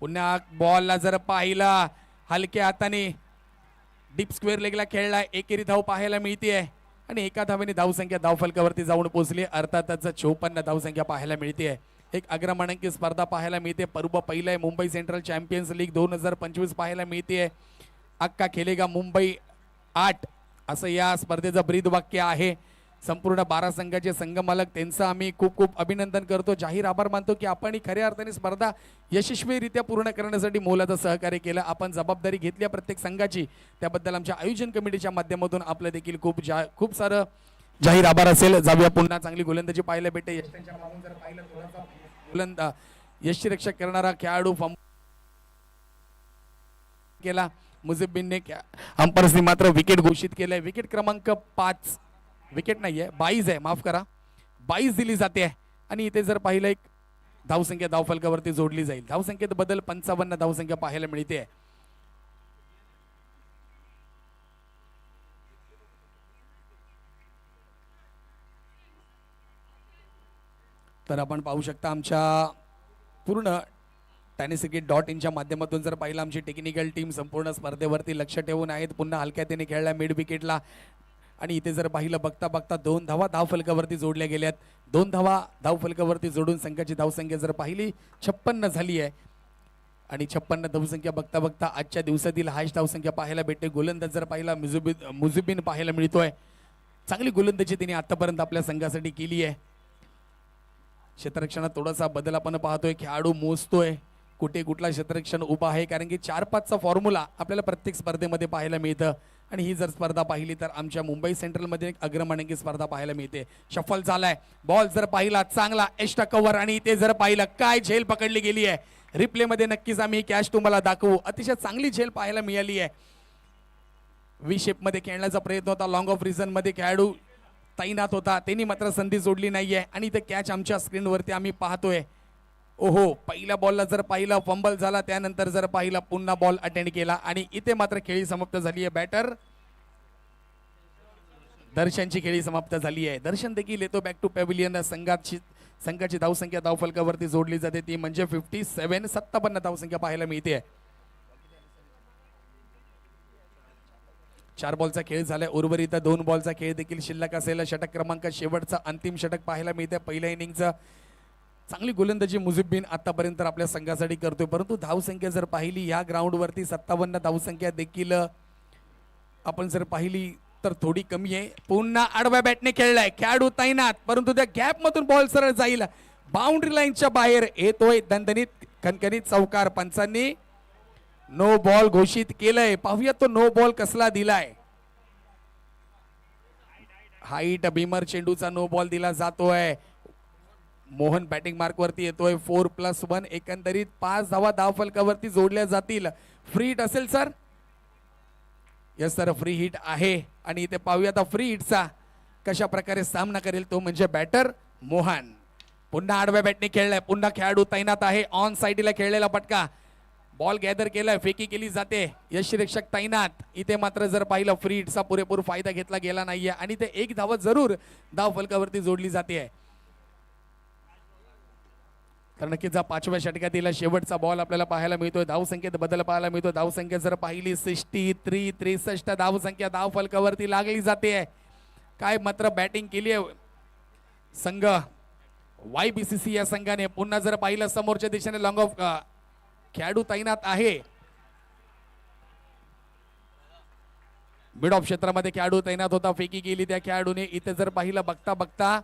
पुन्हा बॉलला जर पाहिला हलक्या हाताने डीप स्क्वेअर लेगला खेळला. एकेरी धाव पाहायला मिळते आणि एका धावेने धावसंख्या धावफलकावरती जाऊन पोहोचली. अर्थातच 54 धावसंख्या पाहायला मिळते. एक अग्रमानांकित स्पर्धा पाहायला मिळते. पर्व पहिला आहे मुंबई सेंट्रल चॅम्पियन्स लीग 2025 पाहायला मिळते. अक्का खेलेगा मुंबई 8 असं या स्पर्धेचं ब्रीद वाक्य आहे. संपूर्ण 12 संघाचे संघमालक त्यांचं आम्ही खूप खूप अभिनंदन करतो. जाहीर आभार मानतो की आपण ही खऱ्या अर्थाने स्पर्धा यशस्वीरित्या पूर्ण करण्यासाठी मोलाचं सहकार्य केलं. आपण जबाबदारी घेतली आहे प्रत्येक संघाची, त्याबद्दल आमच्या आयोजन कमिटीच्या माध्यमातून आपलं देखील खूप सारं जाहीर आभार असेल. जाऊया पुन्हा चांगली गोलंदाजी पाहायला भेटे. यष्टीच्या मागून जर पाहिलं थोडासा यष्टीरक्षक करणारा खेळाडू केला. मुझिबिनने अंपायर्सनी मात्र विकेट घोषित केलंय. विकेट क्रमांक 5, विकेट नाहीये 22 आहे, माफ करा, 22 दिली जाते आहे. आणि इथे जर पाहिलं एक धावसंख्या धावफलकावरती जोडली जाईल. धावसंख्येत बदल 55 धावसंख्या पाहायला मिळते. तर आपण पाहू शकता आमच्या पूर्ण tenniscricket.in माध्यमातून जर पाहिलं आमची टेक्निकल टीम संपूर्ण स्पर्धेवरती लक्ष ठेवून आहेत. पुन्हा हलक्यातीने खेळला मिड विकेटला. आणि इथे जर पाहिलं बघता बघता 2 धावा धावफलकावरती जोडल्या गेल्यात. 2 धावा धावफलकावरती जोडून संघाची धावसंख्या जर पाहिली 56 झाली आहे. आणि 56 धावसंख्या बघता बघता आजच्या दिवसातील हायस्ट धावसंख्या पाहायला भेटते. गोलंदाज जर पाहिला मुझिबिन पाहायला मिळतोय. चांगली गोलंदाजी तिने आतापर्यंत आपल्या संघासाठी केली आहे. क्षेत्ररक्षणात थोडासा बदल आपण पाहतोय. खेळाडू मोजतोय कुठे कुठला क्षेत्ररक्षण उभा आहे, कारण की 4-5चा फॉर्म्युला आपल्याला प्रत्येक स्पर्धेमध्ये पाहायला मिळतं. आणि ही जर स्पर्धा पाहिली तर आमच्या मुंबई सेंट्रलमध्ये एक अग्रमानांकी स्पर्धा पाहायला मिळते. शफल झालाय, बॉल जर पाहिला चांगला एक्स्ट्रा कव्हर. आणि इथे जर पाहिलं काय झेल पकडली गेली आहे. रिप्ले मध्ये नक्कीच आम्ही कॅच तुम्हाला दाखवू. अतिशय चांगली झेल पाहायला मिळाली आहे. व्ही शेप मध्ये खेळण्याचा प्रयत्न होता. लॉंग ऑफ रिझन मध्ये खेळाडू तैनात होता, त्यांनी मात्र संधी जोडली नाहीये. आणि इथे कॅच आमच्या स्क्रीनवरती आम्ही पाहतोय. ओहो, पहिल्या बॉलला जर पाहिलं फंबल झाला, त्यानंतर जर पाहिलं पुन्हा बॉल अटेंड केला. आणि इथे मात्र खेळी समाप्त झाली आहे. बॅटर दर्शनची खेळी समाप्त झाली आहे. दर्शन देखील येतो बॅक टू पॅव्हिलियन. संघाची धावसंख्या धावफलकावरती जोडली जाते, ती म्हणजे 57 धावसंख्या पाहायला मिळते. 4 बॉलचा खेळ झालाय. उर्वरित 2 बॉलचा खेळ देखील शिल्लक असेल. षटक क्रमांक शेवटचा अंतिम षटक पाहायला मिळते पहिल्या इनिंगचं. चांगली गोलंदाजी मुझिबिन आतापर्यंत आपल्या संघासाठी करतोय. परंतु धावसंख्या जर पाहिली या ग्राउंडवरती 57 धावसंख्या देखील आपण जर पाहिली तर थोडी कमी आहे. पुन्हा आडव्या बॅटने खेळलाय, खेळाडू तैनात, परंतु त्या गॅप मधून बॉल सरळ जाईल. बाउंड्री लाईनच्या बाहेर येतोय. दणदणीत खणखणीत चौकार. पंचांनी नो बॉल घोषित केलंय. पाहूया तो नो बॉल कसला दिलाय. हाईट भीमर चेंडूचा नो बॉल दिला जातोय. मोहन बॅटिंग मार्क वरती येतोय. 4+1 एकंदरीत 5 धावा धावफलकावरती जोडल्या जातील. फ्री हिट असेल sir? Yes sir, free hit आहे. आणि इथे पाहूया आता फ्री हिटचा कशा प्रकारे सामना करेल तो म्हणजे बॅटर मोहन. पुन्हा आडव्या बॅटने खेळलाय. पुन्हा खेळाडू तैनात आहे. ऑन साइडला खेळलेला फटका, बॉल गॅदर केलाय, फेकी केली जाते. यष्टीरक्षक तैनात. इथे मात्र जर पाहिलं फ्री हिटचा पुरेपूर फायदा घेतला गेला नाहीये. आणि ते 1 धाव जरूर धावफलकावरती जोडली जाते. तर नक्कीच 5व्या षटकातील शेवटचा बॉल आपल्याला पाहायला मिळतोय. धावसंख्येत बदल पाहायला मिळतो. धावसंख्या जर पाहिली 63 धावसंख्या धावफलकावरती लागली जाते. काय मात्र बॅटिंग केली आहे संघ YBCC या संघाने. पुन्हा जर पाहिलं समोरच्या दिशेने लॉंग ऑफ खेळाडू तैनात आहे. मिड ऑफ क्षेत्रामध्ये खेळाडू तैनात होता, फेकी केली त्या खेळाडूने. इथे जर पाहिलं बघता बघता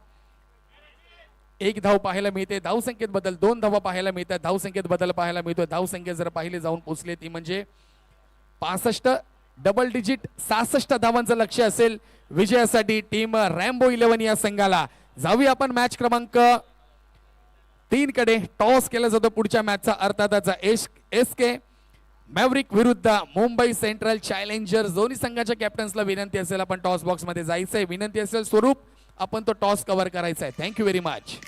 1 धाव पाहायला मिळते. धावसंख्येत बदल 2 धावा पाहायला मिळतात. धावसंख्येत बदल पाहायला मिळतोय. धावसंख्या जर पाहिले जाऊन पोचले ती म्हणजे 65, डबल डिजिट 66 धावांचं लक्ष्य असेल विजयासाठी टीम रॅम्बो 11 या संघाला. जाऊया आपण मॅच क्रमांक 3 कडे. टॉस केला जातो पुढच्या मॅचचा, अर्थातच SK मॅव्हरिक विरुद्ध मुंबई सेंट्रल चॅलेंजर्स. दोन्ही संघाच्या कॅप्टन्सला विनंती असेल आपण टॉस बॉक्स मध्ये जायचंय. विनंती असेल स्वरूप आपण तो टॉस कव्हर करायचा आहे. Thank you very much.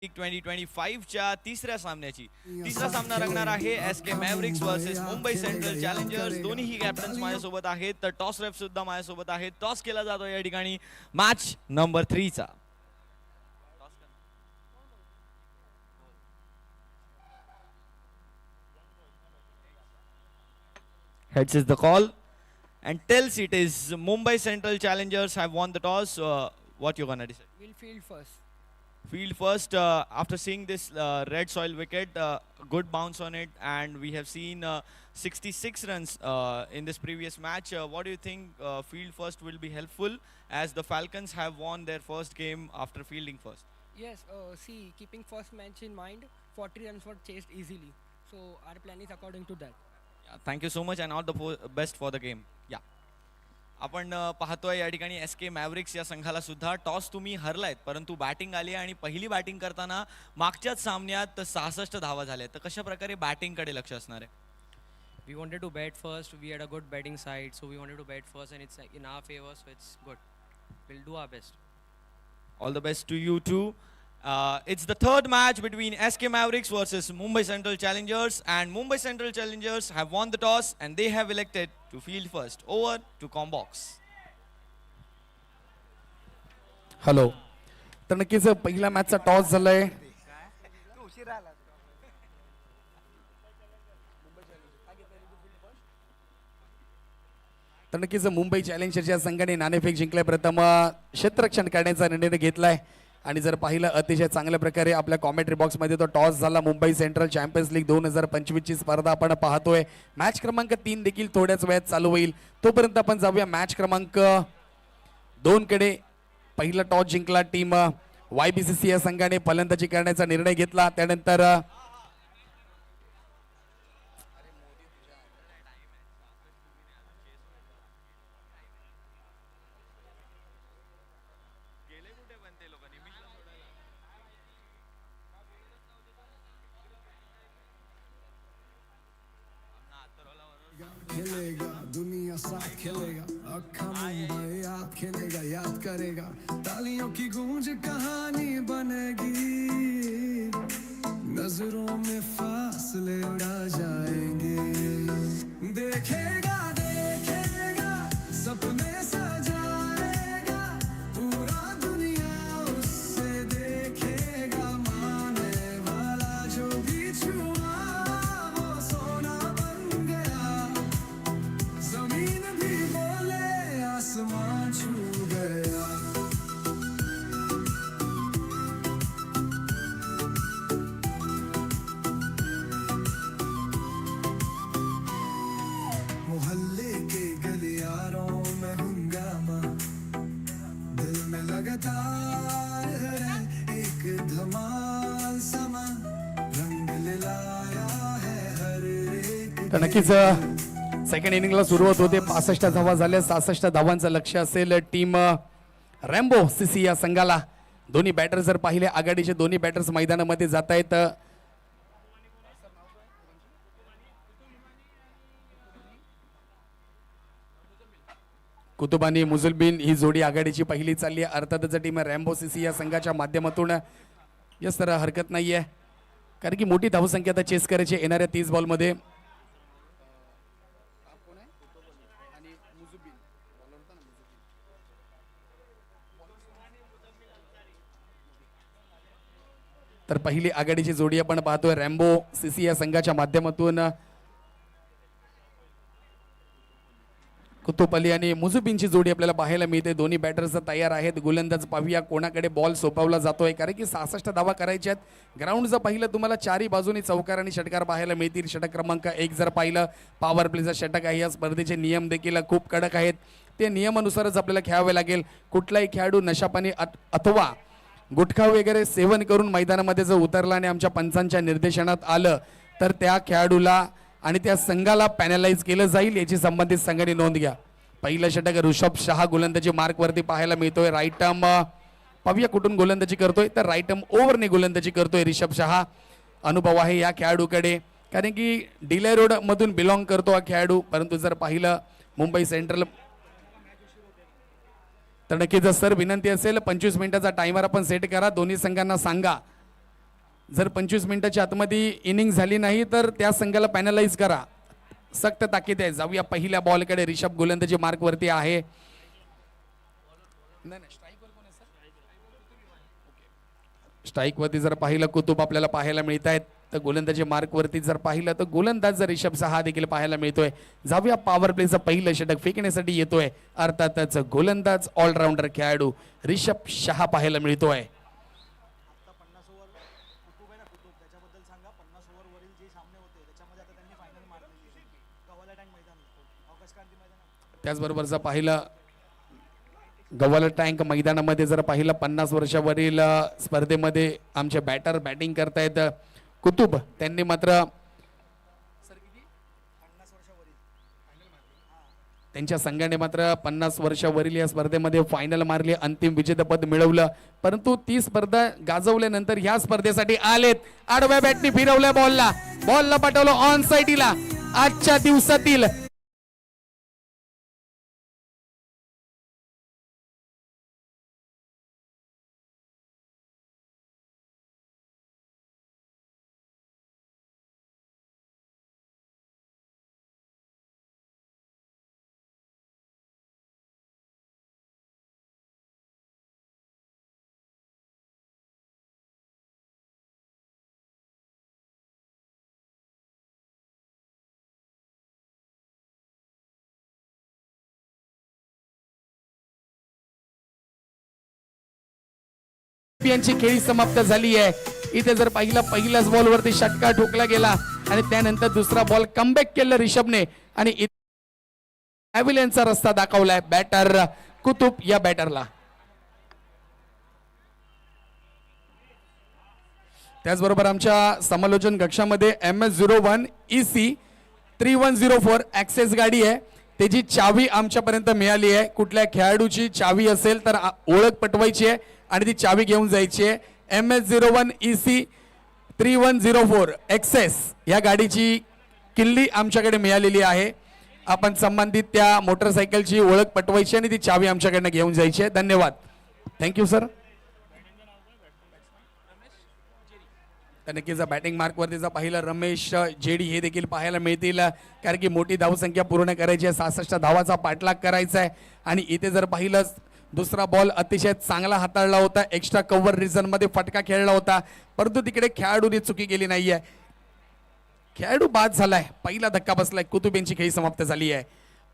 2025च्या तिसऱ्या सामन्याची तिसरा सामना रंगणार आहे SK Mavericks versus Mumbai Central Challengers. दोन्हीही कॅप्टन्स माझ्यासोबत आहेत, तर टॉस रेफ सुद्धा माझ्यासोबत आहेत. टॉस केला जातो या ठिकाणी मॅच नंबर 3 चा. Heads is the call and tells it is Mumbai Central Challengers have won the toss. What you gonna decide? We'll field first. Field first, after seeing this red soil wicket, good bounce on it, and we have seen 66 runs in this previous match. What do you think field first will be helpful, as the Falcons have won their first game after fielding first? Yes, see, keeping first match in mind, 40 runs were chased easily. So our plan is according to that. Yeah, thank you so much and all the best for the game. Yeah. आपण पाहतोय या ठिकाणी SK मॅव्हरिक्स या संघाला सुद्धा toss तुम्ही हरलायत, परंतु batting आली आणि पहिली बॅटिंग करताना मागच्याच सामन्यात 66 धावा झाल्या. तर कशा प्रकारे बॅटिंग कडे लक्ष असणार आहे? We wanted to bat first. We had a good batting side, so we wanted to bat first, and it's in our favor, so it's good. We'll do our best. All the best to you too. It's the third match between SK Maveriks versus Mumbai Central Challengers, and Mumbai Central Challengers have won the toss and they have elected to field first. Over to Combox. Hello. तर नक्कीच पहिल्या मॅचचा toss झालाय. तर नक्कीच मुंबई चॅलेंजर्सच्या संघाने नाणेफेक जिंकल्या. प्रथम क्षेत्ररक्षण करण्याचा निर्णय घेतलाय आणि जर पाहिलं अतिशय चांगल्या प्रकारे आपल्या कॉमेंट्री बॉक्समध्ये तो टॉस झाला. मुंबई सेंट्रल चॅम्पियन्स लीग 2025 ची स्पर्धा आपण पाहतोय. मॅच क्रमांक 3 देखील थोड्याच वेळात चालू होईल. तोपर्यंत आपण जाऊया मॅच क्रमांक 2 कडे. पहिला टॉस जिंकला टीम YBCC या संघाने फलंदाजी करण्याचा निर्णय घेतला. त्यानंतर खेलेगा दुनिया साथ खेलेगा, अखा मुंबई याद खेलेगा, याद करेगा, तालियों की गूंज कहानी बनेगी, नजरों में फासले उड़ा जाएंगे, देखेगा देखेगा सपने सजाएगा, पूरा दुनिया उससे देखेगा, माने वाला जो भी छुआ वो सोना बन गया, जमीन भी बोले आसमान छू गया. मोहल्ले के गलियारों में हंगामा, दिल में लगातार है एक धमाल समा, रंग लाया है हर एक. तर नक्कीच सेकंड इनिंगला सुरुवात होते. 65 धावा झाल्या. 66 धावांचं लक्ष असेल टीम रॅम्बो CC या संघाला. दोन्ही बॅटर जर पाहिले आघाडीचे दोन्ही बॅटर्स मैदानामध्ये जात आहेत. कुतुब आणि मुजुलबिन ही जोडी आघाडीची पहिली चालली आहे. अर्थातच टीम रॅम्बो CC या संघाच्या माध्यमातून यस तर हरकत नाहीये, कारण की मोठी धावसंख्या आता चेस करायची येणाऱ्या 30 बॉलमध्ये. तर पहिली आघाडीची जोडी आपण पाहतोय रॅम्बो CC या संघाच्या माध्यमातून. कुतुब अली आणि मुजुबिनची जोडी आपल्याला पाहायला मिळते. दोन्ही बॅटर्स तयार आहेत. गोलंदाज पाहूया कोणाकडे बॉल सोपवला जातोय, कारण की 66 धावा करायच्यात. ग्राउंडचं पाहिलं तुम्हाला चारी बाजूनी चौकार आणि षटकार पाहायला मिळतील. षटक क्रमांक 1 जर पाहिलं पॉवर प्लेचा षटक आहे. या स्पर्धेचे नियम देखील खूप कडक आहेत. ते नियमानुसारच आपल्याला खेळावे लागेल. कुठलाही खेळाडू नशापाणी अथवा गुटखा वगैरे सेवन करून मैदानामध्ये जर उतरला आणि आमच्या पंचांच्या निर्देशनात आलं तर त्या खेळाडूला आणि त्या संघाला पॅनलाइज केलं जाईल, याची संबंधित संघाने नोंद घ्या. पहिलं षटक ऋषभ शहा गोलंदाजी मार्कवरती पाहायला मिळतोय. राईट आर्म पाहूया कुठून गोलंदाजी करतोय, तर राईट आर्म ओव्हरने गोलंदाजी करतोय ऋषभ शहा. अनुभव आहे या खेळाडूकडे, कारण की डिले रोड मधून बिलॉंग करतो हा खेळाडू. परंतु जर पाहिलं मुंबई सेंट्रल, तर नक्कीच सर विनंती असेल 25 मिनिटाचा टायमर आपण सेट करा. दोन्ही संघांना सांगा जर 25 मिनिटाच्या आतमध्ये इनिंग झाली नाही तर त्या संघाला पॅनलाइज करा. सक्त ताकीद आहे. जाऊया पहिल्या बॉलकडे. रिषभ गोलंदाजी मार्क वरती आहे. स्ट्राईक वरती जर पाहिलं कुतुब आपल्याला पाहायला मिळत आहेत. तर गोलंदाजी मार्क वरती जर पाहिलं तर गोलंदाज जर रिषभ शहा देखील पाहायला मिळतोय. जाऊया पॉवर प्लेचं पहिलं षटक फेकण्यासाठी येतोय. अर्थातच गोलंदाज ऑलराऊंडर खेळाडू रिषभ शहा पाहायला मिळतोय. त्याचबरोबर जर पाहिलं गव्हाला टँक मैदानामध्ये जर पाहिलं 50 वर्षावरील स्पर्धेमध्ये आमचे बॅटर बॅटिंग करतायत कुतुब. त्यांनी मात्र त्यांच्या संघाने मात्र 50 वर्षावरील या स्पर्धेमध्ये फायनल मारली, अंतिम विजेतेपद मिळवलं. परंतु ती स्पर्धा गाजवल्यानंतर ह्या स्पर्धेसाठी आलेत. आडव्या बॅटनी फिरवल्या बॉलला पाठवलं ऑन साइडला. आजच्या दिवसातील यांची खेळी समाप्त झाली आहे. इथे जर पहिल्याच बॉलवरती षटकार ठोकला गेला आणि त्यानंतर दुसरा बॉल कमबॅक केलं रिषभने आणि पॅव्हिलियनचा रस्ता दाखवलाय बॅटर कुतुब या बॅटरला. त्याचबरोबर आमच्या समालोचन कक्षामध्ये MS01 EC 3104 ऍक्सेस गाडी आहे. त्याची चावी आमच्यापर्यंत मिळाली आहे. कुठल्या खेळाडूची चावी असेल तर ओळख पटवायची आहे आणि ती चावी घेऊन जायची आहे. MS01 EC 3104 ऍक्सेस या गाडीची किल्ली आमच्याकडे मिळालेली आहे. आपण संबंधित त्या मोटरसायकलची ओळख पटवायची आणि ती चावी आमच्याकडनं घेऊन जायची आहे. धन्यवाद. Thank you sir. तर नक्कीच बॅटिंग मार्क वरतीचा पाहिलं रमेश जेडी हे देखील पाहायला मिळतील. कारण की मोठी धावसंख्या पूर्ण करायची आहे. 66 धावाचा पाठलाग करायचा आहे. आणि इथे जर पाहिलं दुसरा बॉल अतिशय चांगला हाताळला होता. एक्स्ट्रा कव्हर रिझन मध्ये फटका खेळला होता. परंतु तिकडे खेळाडूने चुकी केली नाहीये. खेळाडू बाद झालाय. पहिला धक्का बसलाय. कुतुब यांची खेळी समाप्त झाली आहे.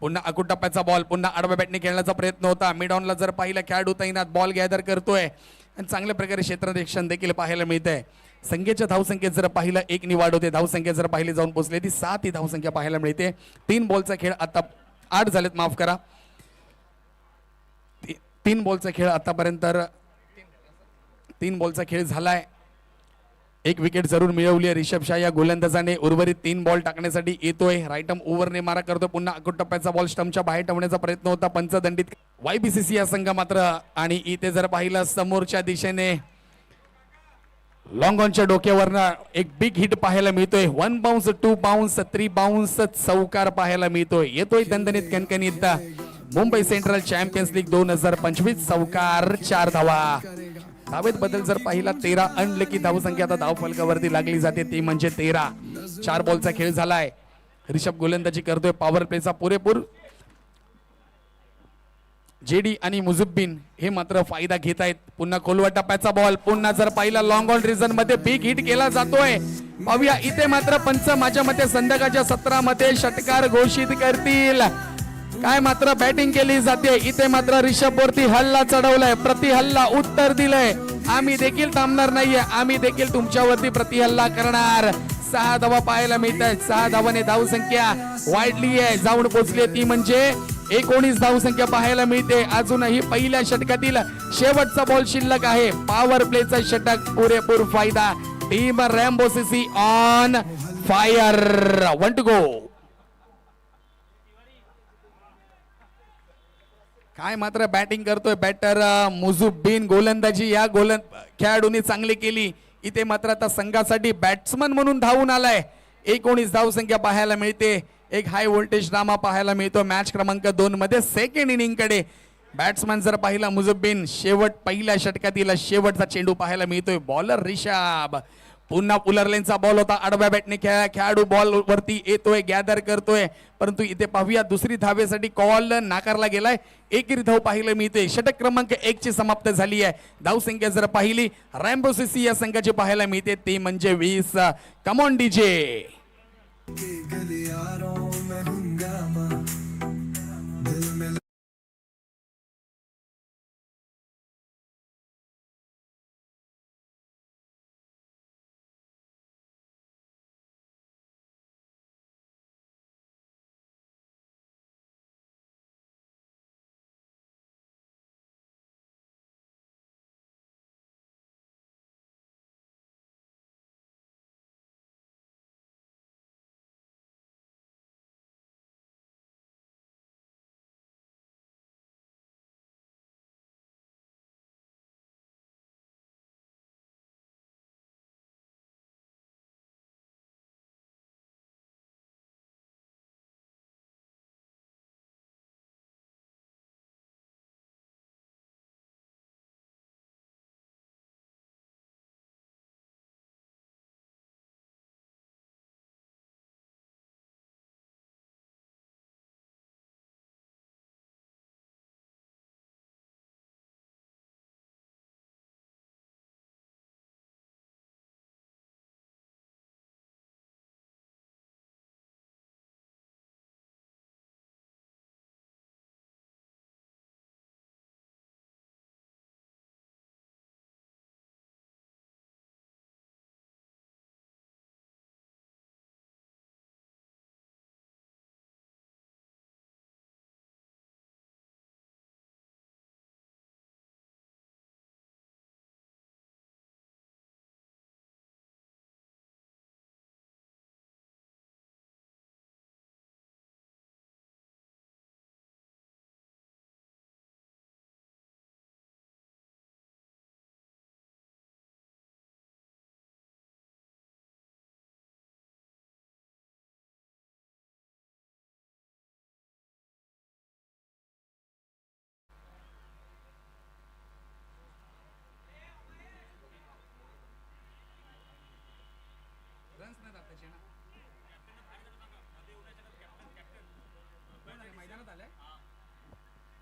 पुन्हा अकुट टप्प्याचा बॉल. पुन्हा आडव्या बॅटने खेळण्याचा प्रयत्न होता. मिड ऑनला जर पाहिलं खेळाडू तैनात बॉल गॅदर करतोय आणि चांगल्या प्रकारे क्षेत्ररक्षण देखील पाहायला मिळतंय. संख्येच्या धावसंख्येत जर पाहिलं 1 नि वाढ होते. धावसंख्या जर पाहिली जाऊन पोहोचली ती 7 ही धावसंख्या पाहायला मिळते. 3 बॉलचा खेळ आता 8 झालेत. माफ करा. 3 बॉलचा खेळ आतापर्यंत 3 बॉलचा खेळ झालाय. 1 विकेट जरूर मिळवली आहे रिषभ शहा या गोलंदाजाने. उर्वरित 3 बॉल टाकण्यासाठी येतोय. राईट आर्म ओव्हरने मारा करतोय. पुन्हा अकुट टप्प्याचा बॉल स्टंपच्या बाहेर ठेवण्याचा प्रयत्न होता. पंचदंडित YBCC या संघ मात्र. आणि इथे जर पाहिलं समोरच्या दिशेने लॉंग ऑनच्या डोक्यावरनं एक बिग हिट पाहायला मिळतोय. 1 बाउन्स 2 बाउन्स 3 बाउन्स चौकार पाहायला मिळतोय. येतोय दणदणीत कणकणीत मुंबई सेंट्रल चॅम्पियन्स लीग 2025 चौकार 4 धावा. धावेत बदल जर पाहिला 13 अनलकी धावसंख्या आता धावफलकावरती लागली जाते ती म्हणजे 13. 4 बॉलचा खेळ झालाय. रिषभ गोलंदाजी करतोय. पॉवर प्लेचा पुरेपूर जेडी आणि मुझुब्बीन हे मात्र फायदा घेत आहेत. पुन्हा खोलवा टप्प्याचा बॉल. पुन्हा जर पाहिला लॉंग ऑन रिझन मध्ये बिग हिट केला जातोय. पाहूया इथे मात्र पंच माझ्या मते संदकाच्या 17 मध्ये षटकार घोषित करतील. काय मात्र बॅटिंग केली जाते. इथे मात्र रिषभ वरती हल्ला चढवलाय. प्रति हल्ला उत्तर दिलंय. आम्ही देखील थांबणार नाहीये. आम्ही देखील तुमच्यावरती प्रति हल्ला करणार. 6 धावा पाहायला मिळत आहेत. 6 धावाने धावसंख्या वाढली आहे. जाऊन पोहोचली ती म्हणजे 19 धावसंख्या पाहायला मिळते. अजूनही पहिल्या षटकातील शेवटचा बॉल शिल्लक आहे. पॉवर प्लेचा षटक पुरेपूर फायदा. Team Rambo CC on fire. 1 to go. काय मात्र बॅटिंग करतोय बॅटर मुझुब्बीन. गोलंदाजी या खेळाडूंनी चांगली केली. इथे मात्र आता संघासाठी बॅट्समन म्हणून धावून आलाय. 19 धावसंख्या पाहायला मिळते. एक हाय व्होल्टेज ड्रामा पाहायला मिळतो मॅच क्रमांक 2 मध्ये. सेकंड इनिंग कडे बॅट्समन जर पाहिला मुझुब्बीन. पहिल्या षटकातील शेवटचा चेंडू पाहायला मिळतोय. बॉलर रिषभ पुन्हा पुलरलेनचा बॉल होता, आडव्या बॅटने खेळाडू बॉल वरती येतोय, गॅदर करतोय, परंतु इथे पाहूया दुसरी धावेसाठी कॉल नाकारला गेलाय. एकेरी धाव पाहायला मिळते. षटक क्रमांक 1 ची समाप्त झाली आहे. धावसंख्या जर पाहिली रॅम्बो सीसी या संघाची पाहायला मिळते ते म्हणजे 20. Come on DJ. गलियारों में हंगामा दिल में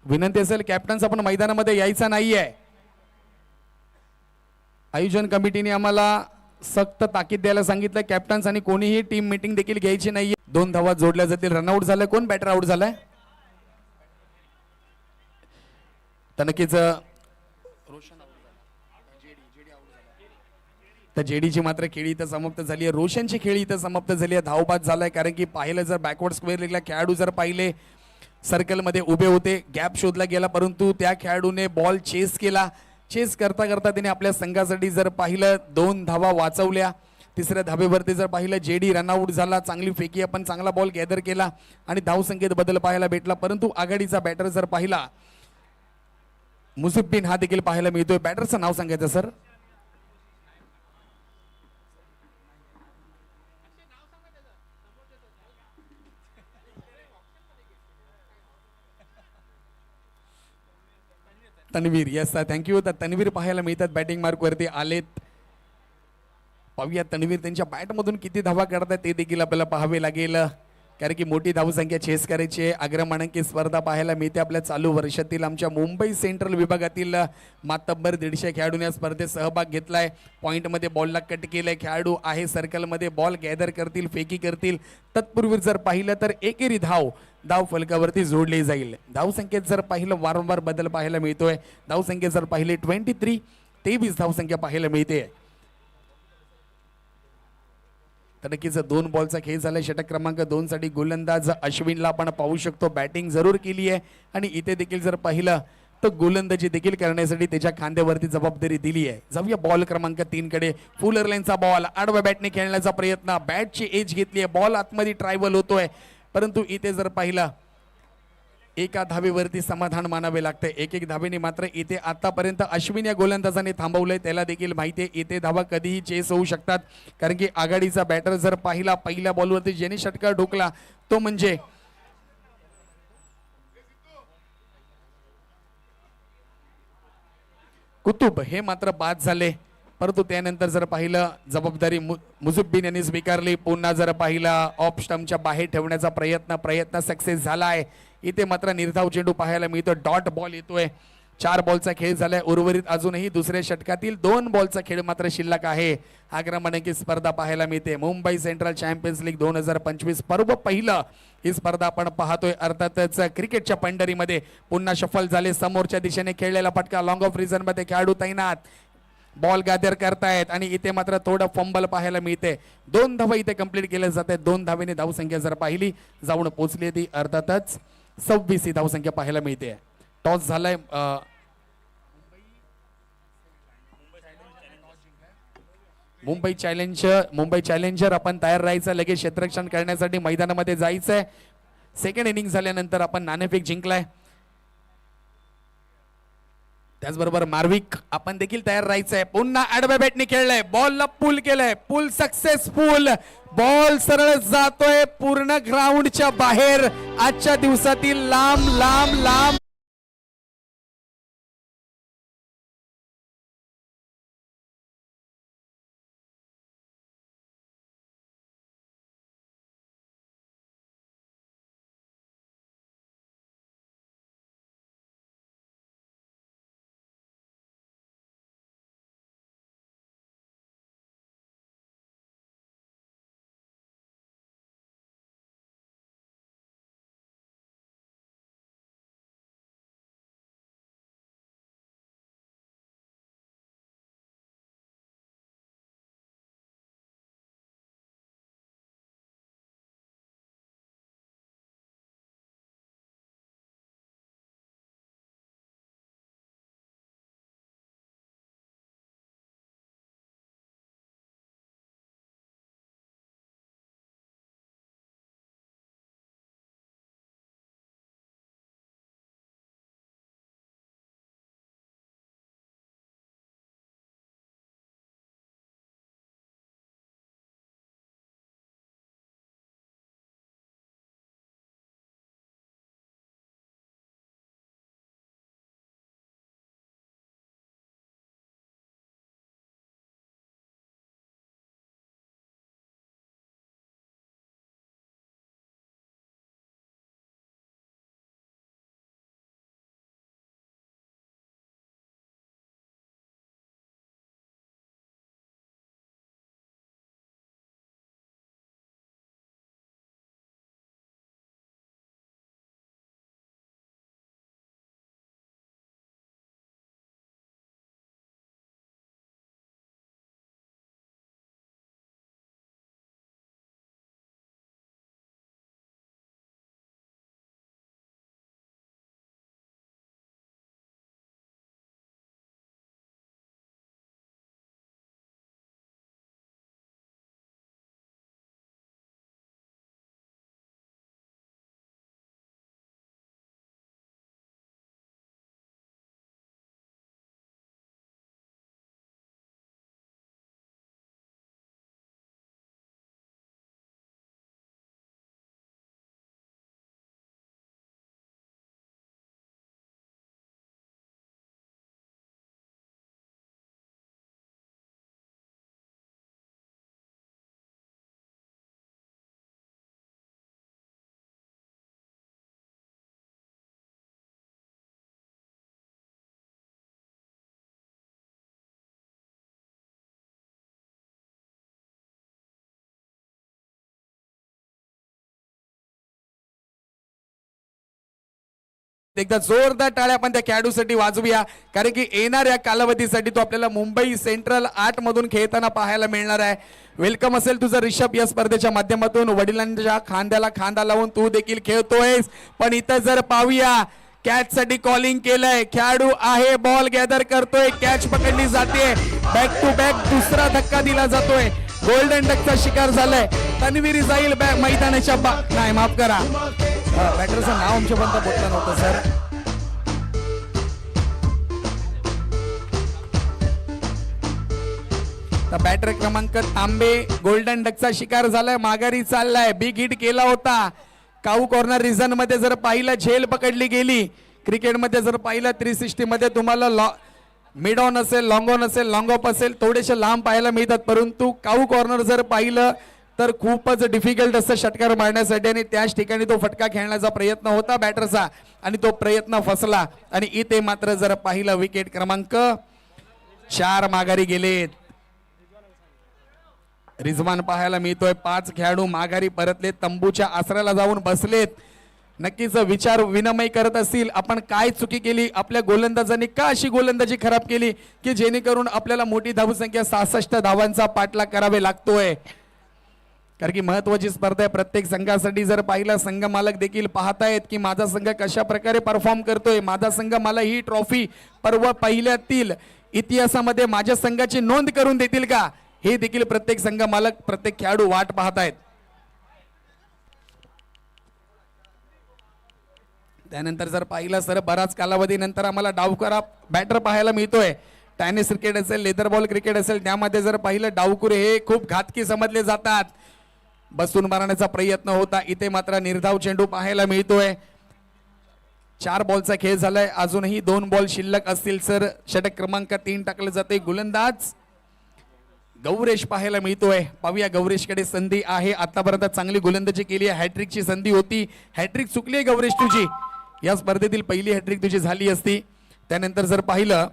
विनंती असेल कॅप्टन्स आपण मैदानामध्ये यायचा नाहीये. आयोजन कमिटीने आम्हाला सक्त ताकीद द्यायला सांगितलं. कॅप्टन्स आणि कोणीही टीम मीटिंग देखील घ्यायची नाहीये. 2 धावा जोडल्या जातील. रनआउट झालं. कोण बॅटर आउट झालाय? तर नक्कीच तर जेडीची मात्र खेळी इथं समाप्त झाली आहे. रोशनची खेळी इथं समाप्त झाली आहे. धावबाद झालाय. कारण की पाहिलं जर बॅकवर्ड स्क्वेअर लेगला खेळाडू जर पाहिले सर्कलमध्ये उभे होते, गॅप शोधला गेला, परंतु त्या खेळाडूने बॉल चेस केला. चेस करता करता त्याने आपल्या संघासाठी जर पाहिलं 2 धावा वाचवल्या. तिसऱ्या धावेवरती जर पाहिलं जेडी रनआउट झाला. चांगली फेकी, आपण चांगला बॉल गॅदर केला आणि धावसंख्येत बदल पाहायला भेटला. परंतु आघाडीचा बॅटर जर पाहिला मुसिब्बिन हा देखील पाहायला मिळतोय. बॅटरचं नाव सांगायचं sir? Tanvir. Yes sir, thank you. तर तन्वीर पाहायला मिळतात बॅटिंग मार्क वरती आलेत. पाहूया तन्वीर त्यांच्या बॅटमधून किती धावा करतात ते देखील आपल्याला पाहावे लागेल. कारण की मोठी धावसंख्या चेस करायची आहे. अग्रमानांकित स्पर्धा पाहायला मिळते आपल्या चालू वर्षातील. आमच्या मुंबई सेंट्रल विभागातील मातब्बर 150 खेळाडूंनी या स्पर्धेत सहभाग घेतलाय. पॉईंटमध्ये बॉलला कट केलंय. खेळाडू आहे सर्कलमध्ये, बॉल गॅदर करतील, फेकी करतील. तत्पूर्वी जर पाहिलं तर एकेरी धाव फलकावरती जोडली जाईल. धावसंख्येत जर पाहिलं वारंवार बदल पाहायला मिळतोय. धावसंख्येत जर पाहिले 23 धावसंख्या पाहायला मिळते. तर नक्कीच 2 बॉलचा खेळ झाला. षटक क्रमांक 2 साठी गोलंदाज अश्विनला आपण पाहू शकतो. बॅटिंग जरूर केली आहे आणि इथे देखील जर पाहिलं तर गोलंदाजी देखील करण्यासाठी त्याच्या खांद्यावरती जबाबदारी दिली आहे. जाऊया बॉल क्रमांक 3 कडे. फुलरलाईनचा बॉल आडव्या बॅटने खेळण्याचा प्रयत्न. बॅटची एज घेतली आहे. बॉल आतमध्ये ट्रायबल होतोय, परंतु इथे जर पाहिलं एका धावेवरती समाधान मानावे लागते. एक धावेने मात्र इथे आतापर्यंत अश्विन या गोलंदाजाने थांबवलंय. त्याला देखील माहिती आहे इथे धावा कधीही चेस होऊ शकतात. कारण की आघाडीचा बॅटर जर पाहिला पहिल्या बॉलवरती ज्याने षटकार ठोकला तो म्हणजे कुतुब, हे मात्र बाद झाले. परंतु त्यानंतर जर पाहिलं जबाबदारी मुझुब्बीन यांनी स्वीकारली. पुन्हा जर पाहिलं ऑफ स्टंपच्या बाहेर ठेवण्याचा प्रयत्न सक्सेस झालाय. इथे मात्र निर्धाव चेंडू पाहायला मिळतो. डॉट बॉल येतोय. 4 बॉलचा खेळ झालाय. उर्वरित अजूनही दुसऱ्या षटकातील 2 बॉलचा खेळ मात्र शिल्लक आहे. आक्रमणाची स्पर्धा पाहायला मिळते. मुंबई सेंट्रल चॅम्पियन्स लीग 2025 पर्व पहिलं ही स्पर्धा आपण पाहतोय. अर्थातच क्रिकेटच्या पंढरीमध्ये पुन्हा शफल झाले. समोरच्या दिशेने खेळलेला फटका लॉंग ऑफ रिझन मध्ये खेळाडू तैनात. बॉल गॅदर करतायत आणि इथे मात्र थोडं फंबल पाहायला मिळते. 2 धावा इथे कंप्लीट केल्या जाते. 2 धावेने धावसंख्या जर पाहिली जाऊन पोहोचली ती अर्थातच 26 ही धावसंख्या पाहायला मिळते. टॉस झालाय. मुंबई चॅलेंजर आपण तयार राहायचं. लगेच क्षेत्ररक्षण करण्यासाठी मैदानामध्ये जायचंय. सेकंड इनिंग झाल्यानंतर आपण नाणेफेक जिंकलाय. त्याचबरोबर मार्विक आपण देखील तयार राहायचंय. पुन्हा आडव्या बॅटने खेळलंय. बॉलला पुल केलंय. पुल सक्सेसफुल. बॉल सरळ जातोय पूर्ण ग्राउंडच्या बाहेर. आजच्या दिवसातील लांब लांब लांब एकदा जोरदार टाळ्या आपण त्या खेळाडूसाठी वाजवूया. कारण की येणाऱ्या कालावधीसाठी तो आपल्याला मुंबई सेंट्रल 8 मधून खेळताना पाहायला मिळणार आहे. वेलकम असेल तुझं ऋषभ या स्पर्धेच्या माध्यमातून. वडिलांच्या खांद्याला खांदा लावून तू देखील खेळतोयस. पण इथं जर पाहूया कॅच साठी कॉलिंग केलंय. खेळाडू आहे. बॉल गॅदर करतोय. कॅच पकडली जाते. बॅक टू बॅक दुसरा धक्का दिला जातोय. गोल्डन डकचा शिकार झालाय. तन्वीर जाईल मैदानाच्या नाही माफ करा बॅटरचं नाव आमच्यापर्यंत पोहोचलं नव्हतं सर. तर बॅटर क्रमांक तांबे गोल्डन डकचा शिकार झालाय. माघारी चाललाय. बिग हिट केला होता. काऊ कॉर्नर रिझन मध्ये जर पाहिलं झेल पकडली गेली. क्रिकेटमध्ये जर पाहिलं 360 मध्ये तुम्हाला मिड ऑन असेल, लॉंग ऑन असेल, लॉंग ऑफ असेल, थोडेसे लांब पाहायला मिळतात. परंतु काऊ कॉर्नर जर पाहिलं तर खूपच डिफिकल्ट असतं षटकार मारण्यासाठी आणि त्याच ठिकाणी तो फटका खेळण्याचा प्रयत्न होता बॅटरचा आणि तो प्रयत्न फसला. आणि इथे मात्र जर पाहिलं विकेट क्रमांक 4 माघारी गेलेत. रिझवान पाहायला मिळतोय. 5 खेळाडू माघारी परतलेत, तंबूच्या आसऱ्याला जाऊन बसलेत. नक्कीच विचार विनिमय करत असतील, आपण काय चुकी केली, आपल्या गोलंदाजांनी का अशी गोलंदाजी खराब केली की जेणेकरून आपल्याला मोठी धावसंख्या 66 धावांचा पाठलाग करावे लागतोय. कारण की महत्वाची स्पर्धा आहे. प्रत्येक संघासाठी जर पाहिलं संघ मालक देखील पाहतायत की माझा संघ कशा प्रकारे परफॉर्म करतोय, माझा संघ मला ही ट्रॉफी पहिल्यातील इतिहासामध्ये माझ्या संघाची नोंद करून देतील का, हे देखील प्रत्येक संघ मालक प्रत्येक खेळाडू वाट पाहतायत. त्यानंतर जर पाहिलं सर बराच कालावधीनंतर आम्हाला डावकरा बॅटर पाहायला मिळतोय. टेनिस क्रिकेट असेल, लेदर बॉल क्रिकेट असेल, त्यामध्ये जर पाहिलं डावकुरे हे खूप घातकी समजले जातात. बसून मारण्याचा प्रयत्न होता, इथे मात्र निर्धाव चेंडू पाहायला मिळतोय. 4 बॉलचा खेळ झालाय, अजूनही 2 बॉल शिल्लक असतील सर. षटक क्रमांक 3 टाकलं जाते. गोलंदाज गौरेश पाहायला मिळतोय. पाहूया गौरेशकडे संधी आहे. आतापर्यंत चांगली गोलंदाजी केली आहे. हॅट्रिकची संधी होती, हॅट्रिक चुकली आहे गौरेश तुझी. या स्पर्धेतील पहिली हॅट्रिक तुझी झाली असती. त्यानंतर जर पाहिलं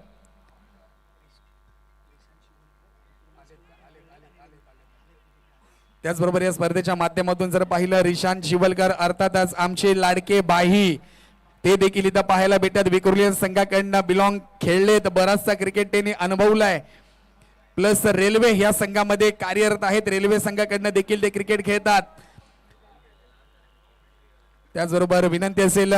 त्याचबरोबर या स्पर्धेच्या माध्यमातून जर पाहिलं रिशांत शिवलकर अर्थातच आमचे लाडके बाही ते देखील इथं पाहायला भेटतात. विक्रोलियन संघाकडनं बिलॉंग खेळलेत, बराचसा क्रिकेट त्यांनी अनुभवलाय. प्लस रेल्वे ह्या संघामध्ये कार्यरत आहेत, रेल्वे संघाकडनं देखील ते क्रिकेट खेळतात. त्याचबरोबर विनंती असेल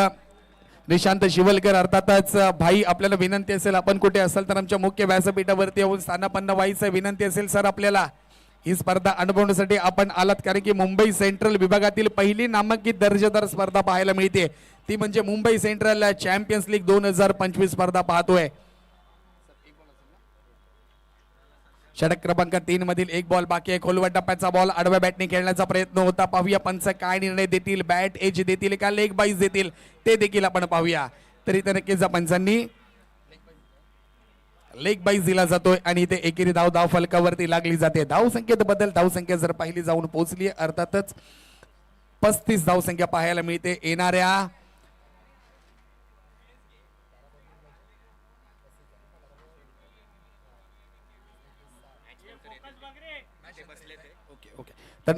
निशांत शिवलकर अर्थातच भाई आपल्याला विनंती असेल आपण कुठे असाल तर आमच्या मुख्य व्यासपीठावरती येऊन स्थानापन्न व्हायचं विनंती असेल सर. आपल्याला ही स्पर्धा अनुभवण्यासाठी आपण आलात कारण की मुंबई सेंट्रल विभागातील पहिली नामांकित दर्जेदार स्पर्धा पाहायला मिळते, ती म्हणजे मुंबई सेंट्रल चॅम्पियन्स लीग 2025 स्पर्धा पाहतोय. षटक क्रमांक 3 मधील 1 बॉल बाकी आहे. खोलवर टप्प्याचा बॉल आडव्या बॅटने खेळण्याचा प्रयत्न होता. पाहूया पंच काय निर्णय देतील, बॅट एज देतील का लेग बाईज देतील ते देखील आपण पाहूया. तरी तर नक्कीच पंचांनी लेग बाईज दिला जातोय आणि इथे एकेरी धाव फलकावरती लागली जाते. धावसंख्येत बदल, धावसंख्या जर पाहिली जाऊन पोहोचली अर्थातच 35 धावसंख्या पाहायला मिळते. येणाऱ्या तर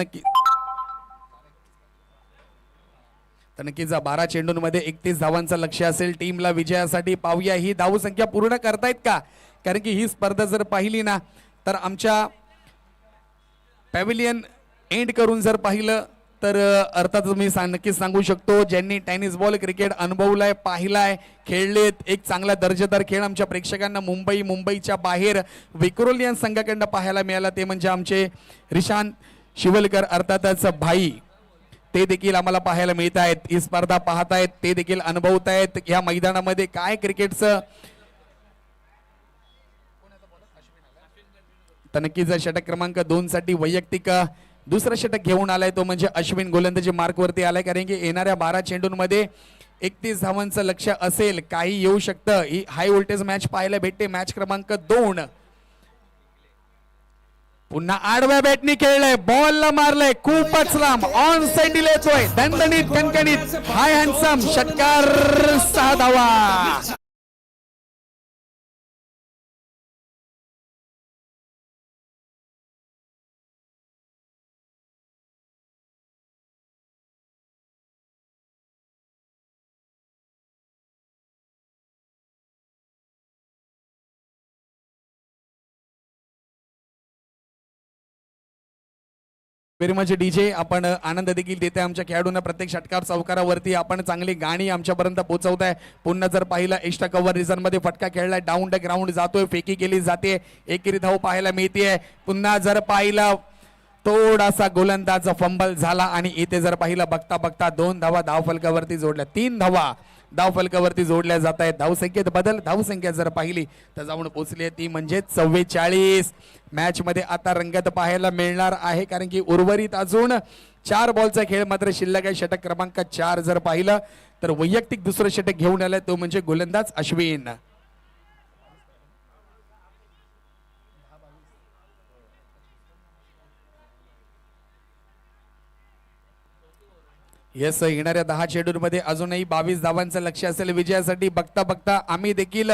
नक्कीच 12 चेंडूंमध्ये 31 धावांचं लक्ष्य असेल टीमला विजयासाठी. पाहूया ही धावसंख्या पूर्ण करतायत का, कारण की ही स्पर्धा जर पाहिली ना तर आमच्या पॅव्हिलियन एंड करून जर पाहिलं तर अर्थात मी नक्कीच सांगू शकतो ज्यांनी टेनिस बॉल क्रिकेट अनुभवलाय, पाहिलाय, खेळलेत, एक चांगला दर्जेदार खेळ आमच्या प्रेक्षकांना मुंबईच्या बाहेर विक्रोलियन संघाकडनं पाहायला मिळाला ते म्हणजे आमचे रिशांत शिवलकर अर्थातच भाई. ते देखील आम्हाला पाहायला मिळत आहेत. ही स्पर्धा पाहतायत, ते देखील अनुभवतायत या मैदानामध्ये काय क्रिकेटचं. तर नक्कीच षटक क्रमांक 2 साठी वैयक्तिक दुसरं षटक घेऊन आलाय तो म्हणजे अश्विन गोलंदाजी मार्क वरती आलाय. कारण की येणाऱ्या 12 चेंडूंमध्ये 31 धावांचं लक्ष्य असेल, काही येऊ शकतं. ही हाय व्होल्टेज मॅच पाहायला भेटते. मॅच क्रमांक 2 पुन्हा आडव्या बॅटनी खेळलंय, बॉलला मारलंय खूपच लांब, ऑन साइड येतोय, दणदणीत कणकणीत हाय हॅन्डसम षटकार, 6 धावा. Very much DJ. आपण आनंद देखील देते आमच्या खेळाडूंना. प्रत्येक षटकार चौकारावरती आपण चांगली गाणी आमच्यापर्यंत पोहोचवताय. पुन्हा जर पाहिलं एक्स्ट्रा कव्हर रिझन मध्ये फटका खेळलाय, डाऊन द ग्राउंड जातोय, फेकी केली जाते, एकेरी धाव पाहायला मिळते. पुन्हा जर पाहिलं थोडासा गोलंदाज फंबल झाला आणि इथे जर पाहिलं बघता बघता 2 धावा धाव फलकावरती जोडल्या, 3 धावा धाव फलकावरती जोडल्या जात आहेत. धावसंख्येत बदल, धावसंख्या जर पाहिली तर जाऊन पोहोचली आहे ती म्हणजे 44. मॅच मध्ये आता रंगत पाहायला मिळणार आहे कारण की उर्वरित अजून 4 बॉलचा खेळ मात्र शिल्लक आहे. षटक क्रमांक 4 जर पाहिलं तर वैयक्तिक दुसरं षटक घेऊन आलंय तो म्हणजे गोलंदाज अश्विन. येस, येणाऱ्या 10 चेंडूंमध्ये अजूनही 22 धावांचं लक्ष असेल विजयासाठी. बघता बघता आम्ही देखील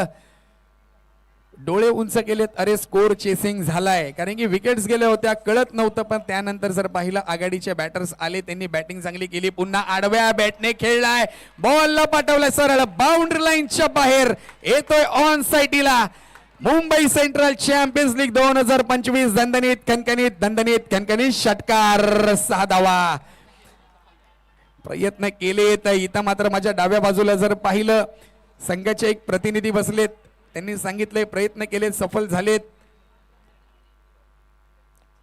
डोळे उंच केलेत. अरे स्कोर चेसिंग झालाय, कारण की विकेट्स गेल्या होत्या, कळत नव्हतं. पण त्यानंतर जर पाहिलं आघाडीचे बॅटर्स आले, त्यांनी बॅटिंग चांगली केली. पुन्हा आडव्या बॅटने खेळलाय, बॉलला पाठवलाय सरळ बाउंड्री लाईनच्या बाहेर, येतोय ऑन साइडला. मुंबई सेंट्रल चॅम्पियन्स लीग 2025 दणदणीत खणखणीत षटकार, 6 धावा. प्रयत्न केले तर इथं मात्र माझ्या डाव्या बाजूला जर पाहिलं संघाचे एक प्रतिनिधी बसलेत, त्यांनी सांगितले प्रयत्न केले, सफल झालेत.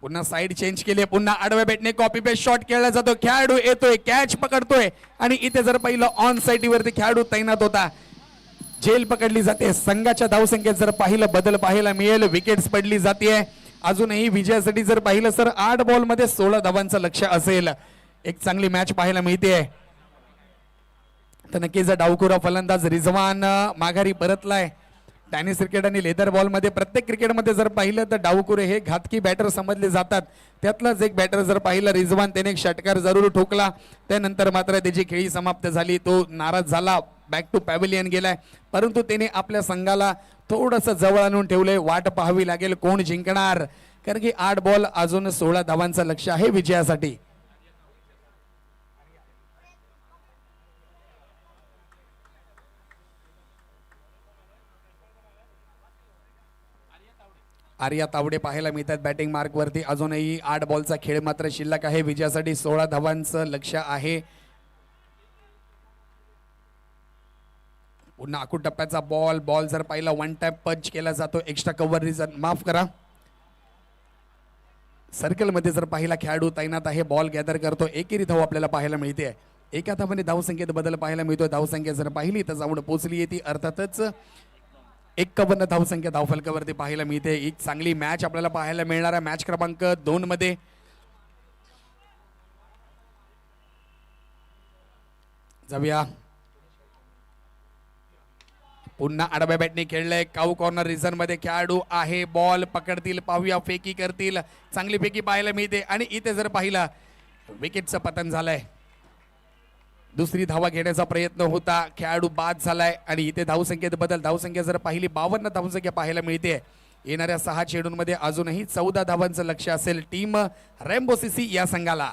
पुन्हा साइड चेंज केले, पुन्हा आडव्या बॅटने कॉपी पेस्ट शॉट खेळला जातो. खेळाडू येतोय, कॅच पकडतोय आणि इथे जर पाहिलं ऑन साइड वरती खेळाडू तैनात होता, जेल पकडली जाते. संघाच्या धावसंख्येत जर पाहिलं बदल पाहायला मिळेल, विकेट्स पडली जाते. अजूनही विजयासाठी जर पाहिलं सर 8 बॉल मध्ये 16 धावांचं लक्ष असेल. एक चांगली मॅच पाहायला मिळते. तर नक्कीच डावखुरा फलंदाज रिझवान माघारी परतलाय. टेनिस क्रिकेट आणि लेदर बॉल मध्ये प्रत्येक क्रिकेटमध्ये जर पाहिलं तर डावखुरे हे घातकी बॅटर समजले जातात. त्यातलाच एक बॅटर जर पाहिलं रिझवान, त्याने एक षटकार जरूर ठोकला. त्यानंतर मात्र त्याची खेळी समाप्त झाली. तो नाराज झाला, बॅक टू पॅव्हिलियन गेलाय. परंतु त्याने आपल्या संघाला थोडस जवळ आणून ठेवलंय. वाट पाहावी लागेल कोण जिंकणार, कारण की 8 बॉल अजून 16 धावांचं लक्ष आहे विजयासाठी. आर्या तावडे पाहायला मिळतात बॅटिंग मार्क वरती. अजूनही 8 बॉलचा खेळ मात्र शिल्लक आहे विजयासाठी. 16 धावांचं लक्ष आहे. पुन्हा आखूड टप्प्याचा बॉल जर पाहिला 1 टॅप पंच केला जातो. एक्स्ट्रा कव्हर रिझन माफ करा. सर्कल मध्ये जर पाहिला खेळाडू तैनात आहे, बॉल गॅदर करतो. एकेरी धाव आपल्याला पाहायला मिळते. एका धावाने धावसंख्येत बदल पाहायला मिळतो. धावसंख्या जर पाहिली तर जाऊन पोहोचली येते. अर्थातच 51 धावसंख्या धावफलकावरती पाहायला मिळते. एक चांगली मॅच आपल्याला पाहायला मिळणार आहे. मॅच क्रमांक 2 मध्ये जाऊया. पुन्हा आडव्या बॅटने खेळलंय. काऊ कॉर्नर रिझन मध्ये खेळाडू आहे. बॉल पकडतील, पाहूया, फेकी करतील. चांगली फेकी पाहायला मिळते आणि इथे जर पाहिला विकेटचं पतन झालंय. दुसरी धावा घेण्याचा प्रयत्न होता, खेळाडू बाद झालाय आणि इथे धावसंख्येत बदल. धावसंख्या जर पाहिली 52 धावसंख्या पाहायला मिळते. येणाऱ्या 6 चेंडूंमध्ये अजूनही 14 धावांचं लक्ष असेल टीम रेम्बो सीसी या संघाला.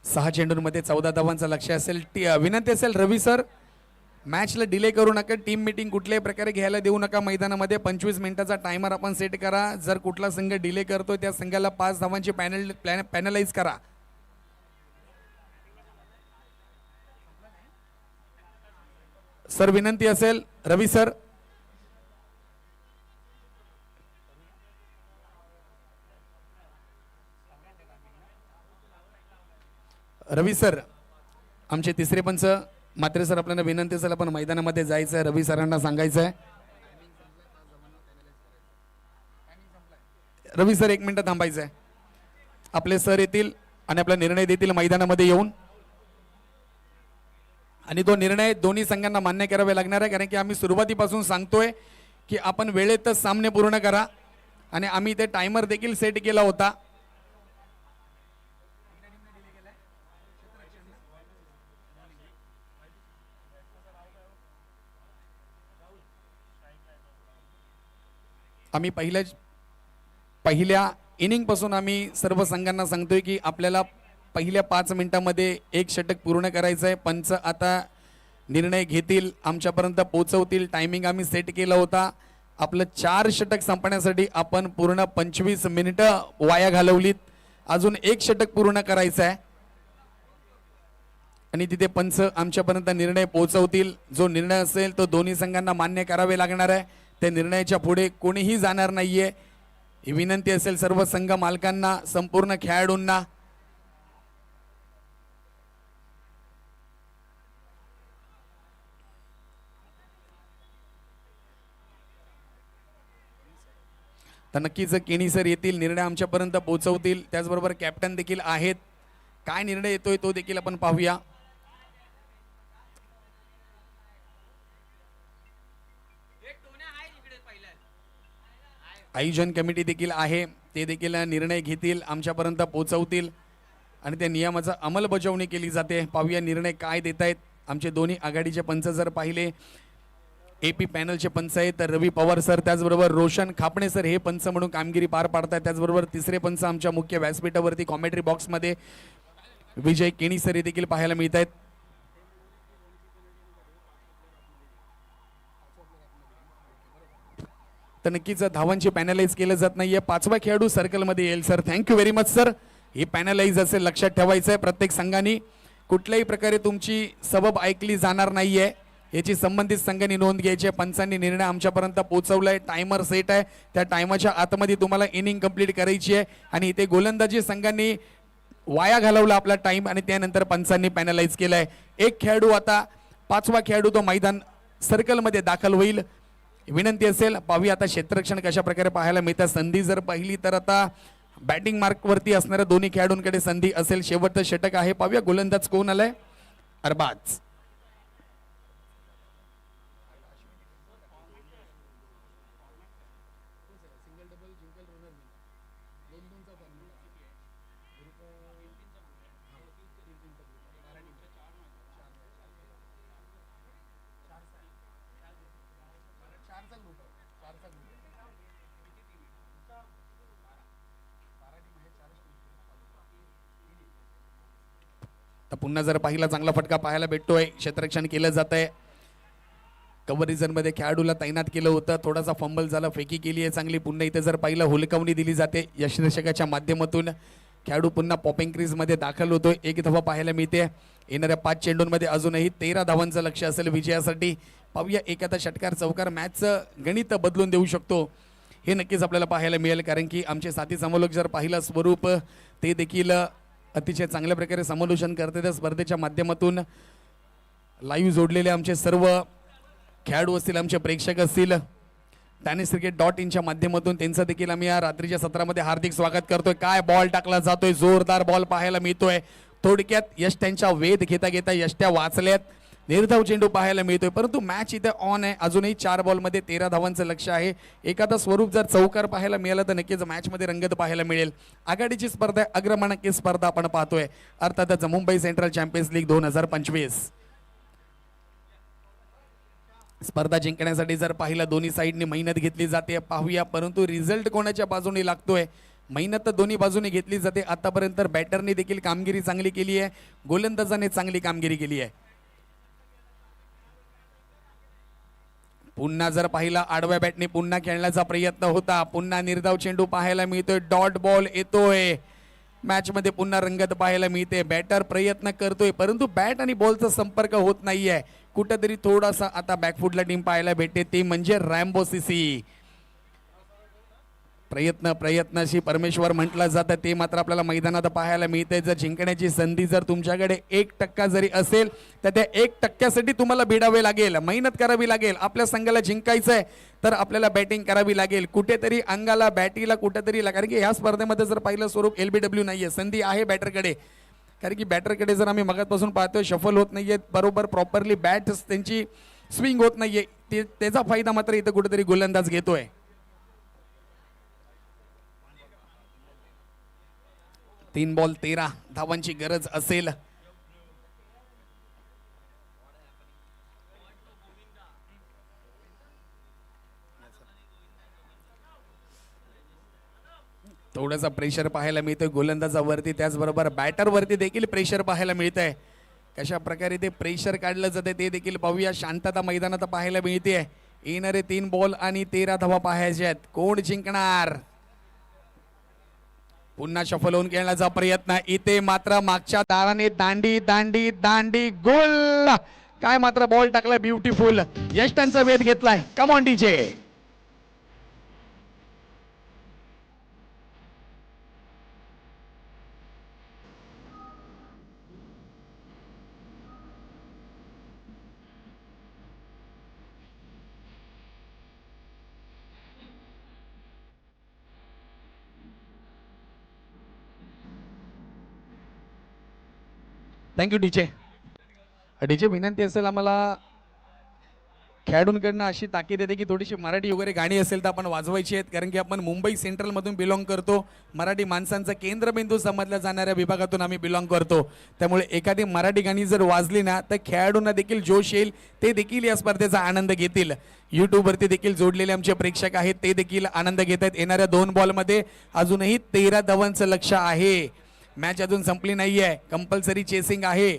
सहा चेंडूंमध्ये 14 धावांचं लक्ष असेल. विनंती असेल रवी सर, मॅचला डिले करू नका. टीम मीटिंग कुठल्याही प्रकारे घ्यायला देऊ नका मैदानामध्ये. 25 मिनिटाचा टायमर आपण सेट करा. जर कुठला संघ डिले करतो त्या संघाला 5 धावांची पॅनलाइज करा. सर विनंती असेल रवी सर. रवी सर, आमचे तिसरे पंच मात्रे सर, आपल्याला विनंती असेल आपण मैदानामध्ये जायचं आहे. रवी सरांना सांगायचं आहे. रवी सर 1 मिनिट थांबायचं आहे. आपले सर येतील आणि आपला निर्णय देतील मैदानामध्ये येऊन. आणि तो निर्णय दोन्ही संघांना मान्य करावे लागणार आहे, कारण की आम्ही सुरुवातीपासून सांगतोय की आपण वेळेतच सामने पूर्ण करा. आणि आम्ही ते टायमर देखील सेट केला होता. आम्ही पहिल्या इनिंग पासून आम्ही सर्व संघांना सांगतोय की आपल्याला पहिल्या 5 मिनिटांमध्ये 1 षटक पूर्ण करायचं आहे. पंच आता निर्णय घेतील, आमच्यापर्यंत पोहोचवतील. टायमिंग आम्ही सेट केला होता. आपलं 4 षटक संपण्यासाठी आपण पूर्ण 25 मिनिटं वाया घालवलीत. अजून 1 षटक पूर्ण करायचं आहे आणि तिथे पंच आमच्यापर्यंत निर्णय पोहोचवतील. जो निर्णय असेल तो दोन्ही संघांना मान्य करावे लागणार आहे. त्या निर्णयाच्या पुढे कोणीही जाणार नाहीये ही विनंती असेल सर्व संघ मालकांना, संपूर्ण खेळाडूंना. तर नक्कीच केणी सर येतील, निर्णय आमच्यापर्यंत पोहोचवतील. त्याचबरोबर कॅप्टन देखील आहेत. काय निर्णय येतोय तो देखील आपण पाहूया. आयोजन कमिटी देखील आहे, ते देखील निर्णय घेतील, आमच्यापर्यंत पोहोचवतील आणि त्या नियमाचा अंमलबजावणी केली जाते. पाहूया निर्णय काय देत आहेत. आमचे दोन्ही आघाडीचे पंच जर पाहिले, एपी पॅनलचे पंच आहेत तर रवी पवार सर, त्याचबरोबर रोशन खापणे सर हे पंच म्हणून कामगिरी पार पाडतात. त्याचबरोबर तिसरे पंच आमच्या मुख्य व्यासपीठावरती कॉमेंट्री बॉक्समध्ये विजय केणी सर हे देखील पाहायला मिळत आहेत. तर नक्कीच धावांची पॅनलाइज केलं जात नाहीये. 5वा खेळाडू सर्कलमध्ये येईल sir. Thank you very much sir. ही पॅनलाइज असेल, लक्षात ठेवायचं आहे. प्रत्येक संघाने कुठल्याही प्रकारे तुमची सबब ऐकली जाणार नाहीये याची संबंधित संघाने नोंद घ्यायची आहे. पंचांनी निर्णय आमच्यापर्यंत पोहोचवलाय. टायमर सेट आहे, त्या टायमाच्या आतमध्ये तुम्हाला इनिंग कंप्लीट करायची आहे आणि इथे गोलंदाजी संघांनी वाया घालवला आपला टाइम आणि त्यानंतर पंचांनी पॅनलाइज केलाय. एक खेळाडू आता 5वा खेळाडू तो मैदान सर्कलमध्ये दाखल होईल. विनंती असेल, पाहूया आता क्षेत्ररक्षण कशा प्रकारे पाहायला मिळतं. संधी जर पाहिली तर आता बॅटिंग मार्क वरती असणाऱ्या दोन्ही खेळाडूंकडे संधी असेल. शेवटचं षटक आहे, पाहूया गोलंदाज कोण आलाय. अरबाज. पुन्हा जर पाहिला चांगला फटका पाहायला भेटतोय. क्षेत्ररक्षण केलं जात आहे. कव्हर रिझन मध्ये खेळाडूला तैनात केलं होतं, थोडासा फंबल झाला, फेकी केली आहे चांगली. पुन्हा इथे जर पाहिलं हुलकावणी दिली जाते यष्टिरक्षकाच्या माध्यमातून. खेळाडू पुन्हा पॉपिंग क्रीज मध्ये दाखल होतोय. एक धावा पाहायला मिळते. येणाऱ्या 5 चेंडूंमध्ये अजूनही 13 धावांचं लक्ष असेल विजयासाठी. पाहूया एखादा षटकार चौकार मॅचचं गणित बदलून देऊ शकतो हे नक्कीच आपल्याला पाहायला मिळेल. कारण की आमचे साथी समोलक जर पाहिलं स्वरूप ते देखील अतिशय चांगल्या प्रकारे समालोचन करते. त्या स्पर्धेच्या माध्यमातून लाईव्ह जोडलेले आमचे सर्व खेळाडू असतील, आमचे प्रेक्षक असतील, tenniscricket.in च्या माध्यमातून त्यांचं देखील आम्ही या रात्रीच्या सत्रामध्ये हार्दिक स्वागत करतोय. काय बॉल टाकला जातोय, जोरदार बॉल पाहायला मिळतोय. थोडक्यात यश त्यांच्या वेध घेता घेता यष्ट्या वाचल्यात. निर्धाव चेंडू पाहायला मिळतोय, परंतु मॅच इथे ऑन आहे. अजूनही 4 बॉलमध्ये 13 धावांचं लक्ष आहे. एखादा स्वरूप जर चौकार पाहायला मिळालं तर नक्कीच मॅचमध्ये रंगत पाहायला मिळेल. आघाडीची स्पर्धा, अग्रमानांकित स्पर्धा आपण पाहतोय, अर्थातच मुंबई सेंट्रल चॅम्पियन्स लीग 2025. स्पर्धा जिंकण्यासाठी जर पाहिलं दोन्ही साईडनी मेहनत घेतली जाते, पाहूया. परंतु रिझल्ट कोणाच्या बाजूने लागतोय, मेहनत तर दोन्ही बाजूने घेतली जाते. आतापर्यंत बॅटरने देखील कामगिरी चांगली केली आहे, गोलंदाजाने चांगली कामगिरी केली आहे. पुन्हा जर पाहिला आडव्या बॅटने पुन्हा खेळण्याचा प्रयत्न होता. पुन्हा निर्धाव चेंडू पाहायला मिळतोय. डॉट बॉल येतोय. मॅच मध्ये पुन्हा रंगत पाहायला मिळते. बॅटर प्रयत्न करतोय, परंतु बॅट आणि बॉलचा संपर्क होत नाहीये. कुठेतरी थोडासा आता बॅकफुटला टीम पाहायला भेटते, ते म्हणजे रॅम्बो सीसी. प्रयत्नाशी परमेश्वर म्हटलं जातं, ते मात्र आपल्याला मैदानात पाहायला मिळते. जर जिंकण्याची संधी जर तुमच्याकडे 1% जरी असेल तर त्या 1%साठी तुम्हाला भिडावे लागेल, मेहनत करावी लागेल. आपल्या संघाला जिंकायचंय तर आपल्याला बॅटिंग करावी लागेल. कुठेतरी अंगाला बॅटीला कुठेतरी, कारण की ह्या स्पर्धेमध्ये जर पाहिलं स्वरूप LBW नाहीये, संधी आहे बॅटरकडे. कारण की बॅटरकडे जर आम्ही मगातपासून पाहतोय शफल होत नाहीये बरोबर, प्रॉपरली बॅट त्यांची स्विंग होत नाहीये. त्याचा फायदा मात्र इथं कुठेतरी गोलंदाज घेतोय. 3 बॉल 13 धावांची गरज असेल. थोडासा प्रेशर पाहायला मिळतोय गोलंदाजावरती, त्याचबरोबर बॅटरवरती देखील प्रेशर पाहायला मिळतंय. कशा प्रकारे ते प्रेशर काढलं जाते ते देखील पाहूया. शांतता मैदानात पाहायला मिळते. येणारे 3 बॉल आणि 13 धावा पाहायचे आहेत. कोण जिंकणार? पुन्हा शफल होऊन खेळण्याचा प्रयत्न. इथे मात्र मागच्या दाराने दांडी दांडी दांडी गोल. काय मात्र बॉल टाकलाय, ब्युटिफुल. यश त्यांचा वेध घेतलाय. Come on DJ. Thank you DJ. DJ विनंती असेल आम्हाला खेळाडूंकडनं अशी ताकीद येते की थोडीशी मराठी वगैरे गाणी असेल तर आपण वाजवायची आहेत, कारण की आपण मुंबई सेंट्रलमधून बिलॉंग करतो. मराठी माणसांचा केंद्रबिंदू समजल्या जाणाऱ्या विभागातून आम्ही बिलॉंग करतो. त्यामुळे एखादी मराठी गाणी जर वाजली ना तर खेळाडूंना देखील जोश येईल, ते देखील या स्पर्धेचा आनंद घेतील. यूट्यूबवरती देखील जोडलेले आमचे प्रेक्षक आहेत, ते देखील आनंद घेत आहेत. येणाऱ्या 2 बॉलमध्ये अजूनही 13 धावांचं लक्ष आहे. मॅच अजून संपली नाही आहे, कंपल्सरी चेसिंग आहे.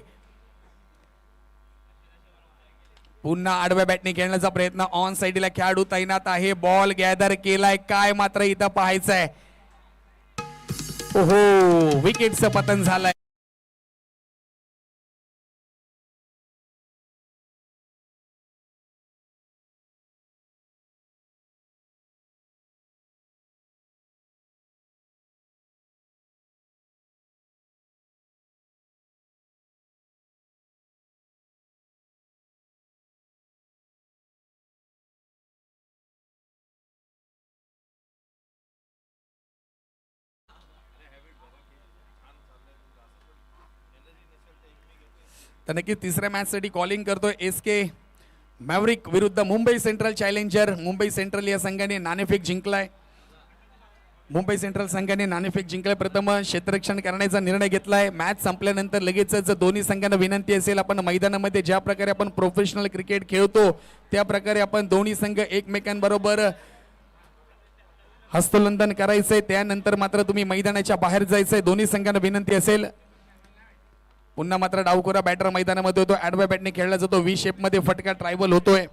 पुन्हा आडव्या बॅटने खेळण्याचा प्रयत्न, ऑन साइडला खेळाडू तैनात आहे. बॉल गॅदर केलाय, काय मात्र इथं पाहायचंय. ओहो, विकेटचं पतन झालंय. तर नक्की तिसऱ्या मॅचसाठी कॉलिंग करतोय SK मॅव्हरिक विरुद्ध Mumbai central challenger. Mumbai central या संघाने नाणेफेक जिंकलाय. मुंबई सेंट्रल संघाने नाणेफेक जिंकलाय. प्रथम क्षेत्ररक्षण करण्याचा निर्णय घेतलाय. मॅच संपल्यानंतर लगेचच दोन्ही संघांना विनंती असेल, आपण मैदानामध्ये ज्या प्रकारे आपण प्रोफेशनल क्रिकेट खेळतो त्या प्रकारे आपण दोन्ही संघ एकमेकांबरोबर हस्तोलंदन करायचंय. त्यानंतर मात्र तुम्ही मैदानाच्या बाहेर जायचंय. दोन्ही संघांना विनंती असेल. पुन्हा मात्र डावखोरा बॅटर मैदानामध्ये होतो. आडव्या बॅटने खेळला जातो. V शेप मध्ये फटका ट्रायबल होतोय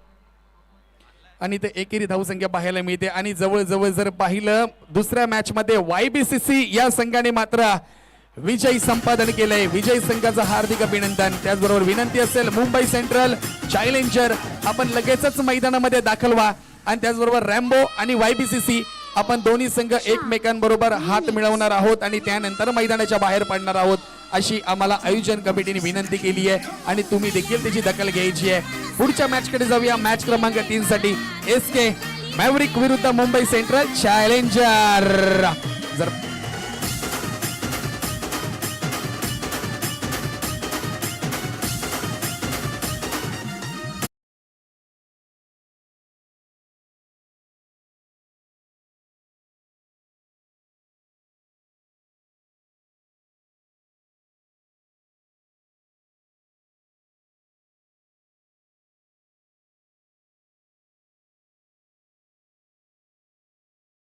आणि ते एकेरी धावसंख्या पाहायला मिळते. आणि जवळजवळ जर पाहिलं दुसऱ्या मॅच मध्ये YBCC या संघाने मात्र विजय संपादन केलंय. विजय संघाचं हार्दिक अभिनंदन. त्याचबरोबर विनंती असेल मुंबई सेंट्रल चॅलेंजर आपण लगेचच मैदानामध्ये दाखल व्हा. आणि त्याचबरोबर रॅम्बो आणि YBCC आपण दोन्ही संघ एकमेकांबरोबर हात मिळवणार आहोत आणि त्यानंतर मैदानाच्या बाहेर पडणार आहोत अशी आम्हाला आयोजन कमिटीने विनंती केली आहे आणि तुम्ही देखील त्याची दखल घ्यायची आहे. पुढच्या मॅच कडे जाऊया. मॅच क्रमांक 3 साठी SK मॅव्हरिक विरुद्ध मुंबई सेंट्रल चॅलेंजर. जर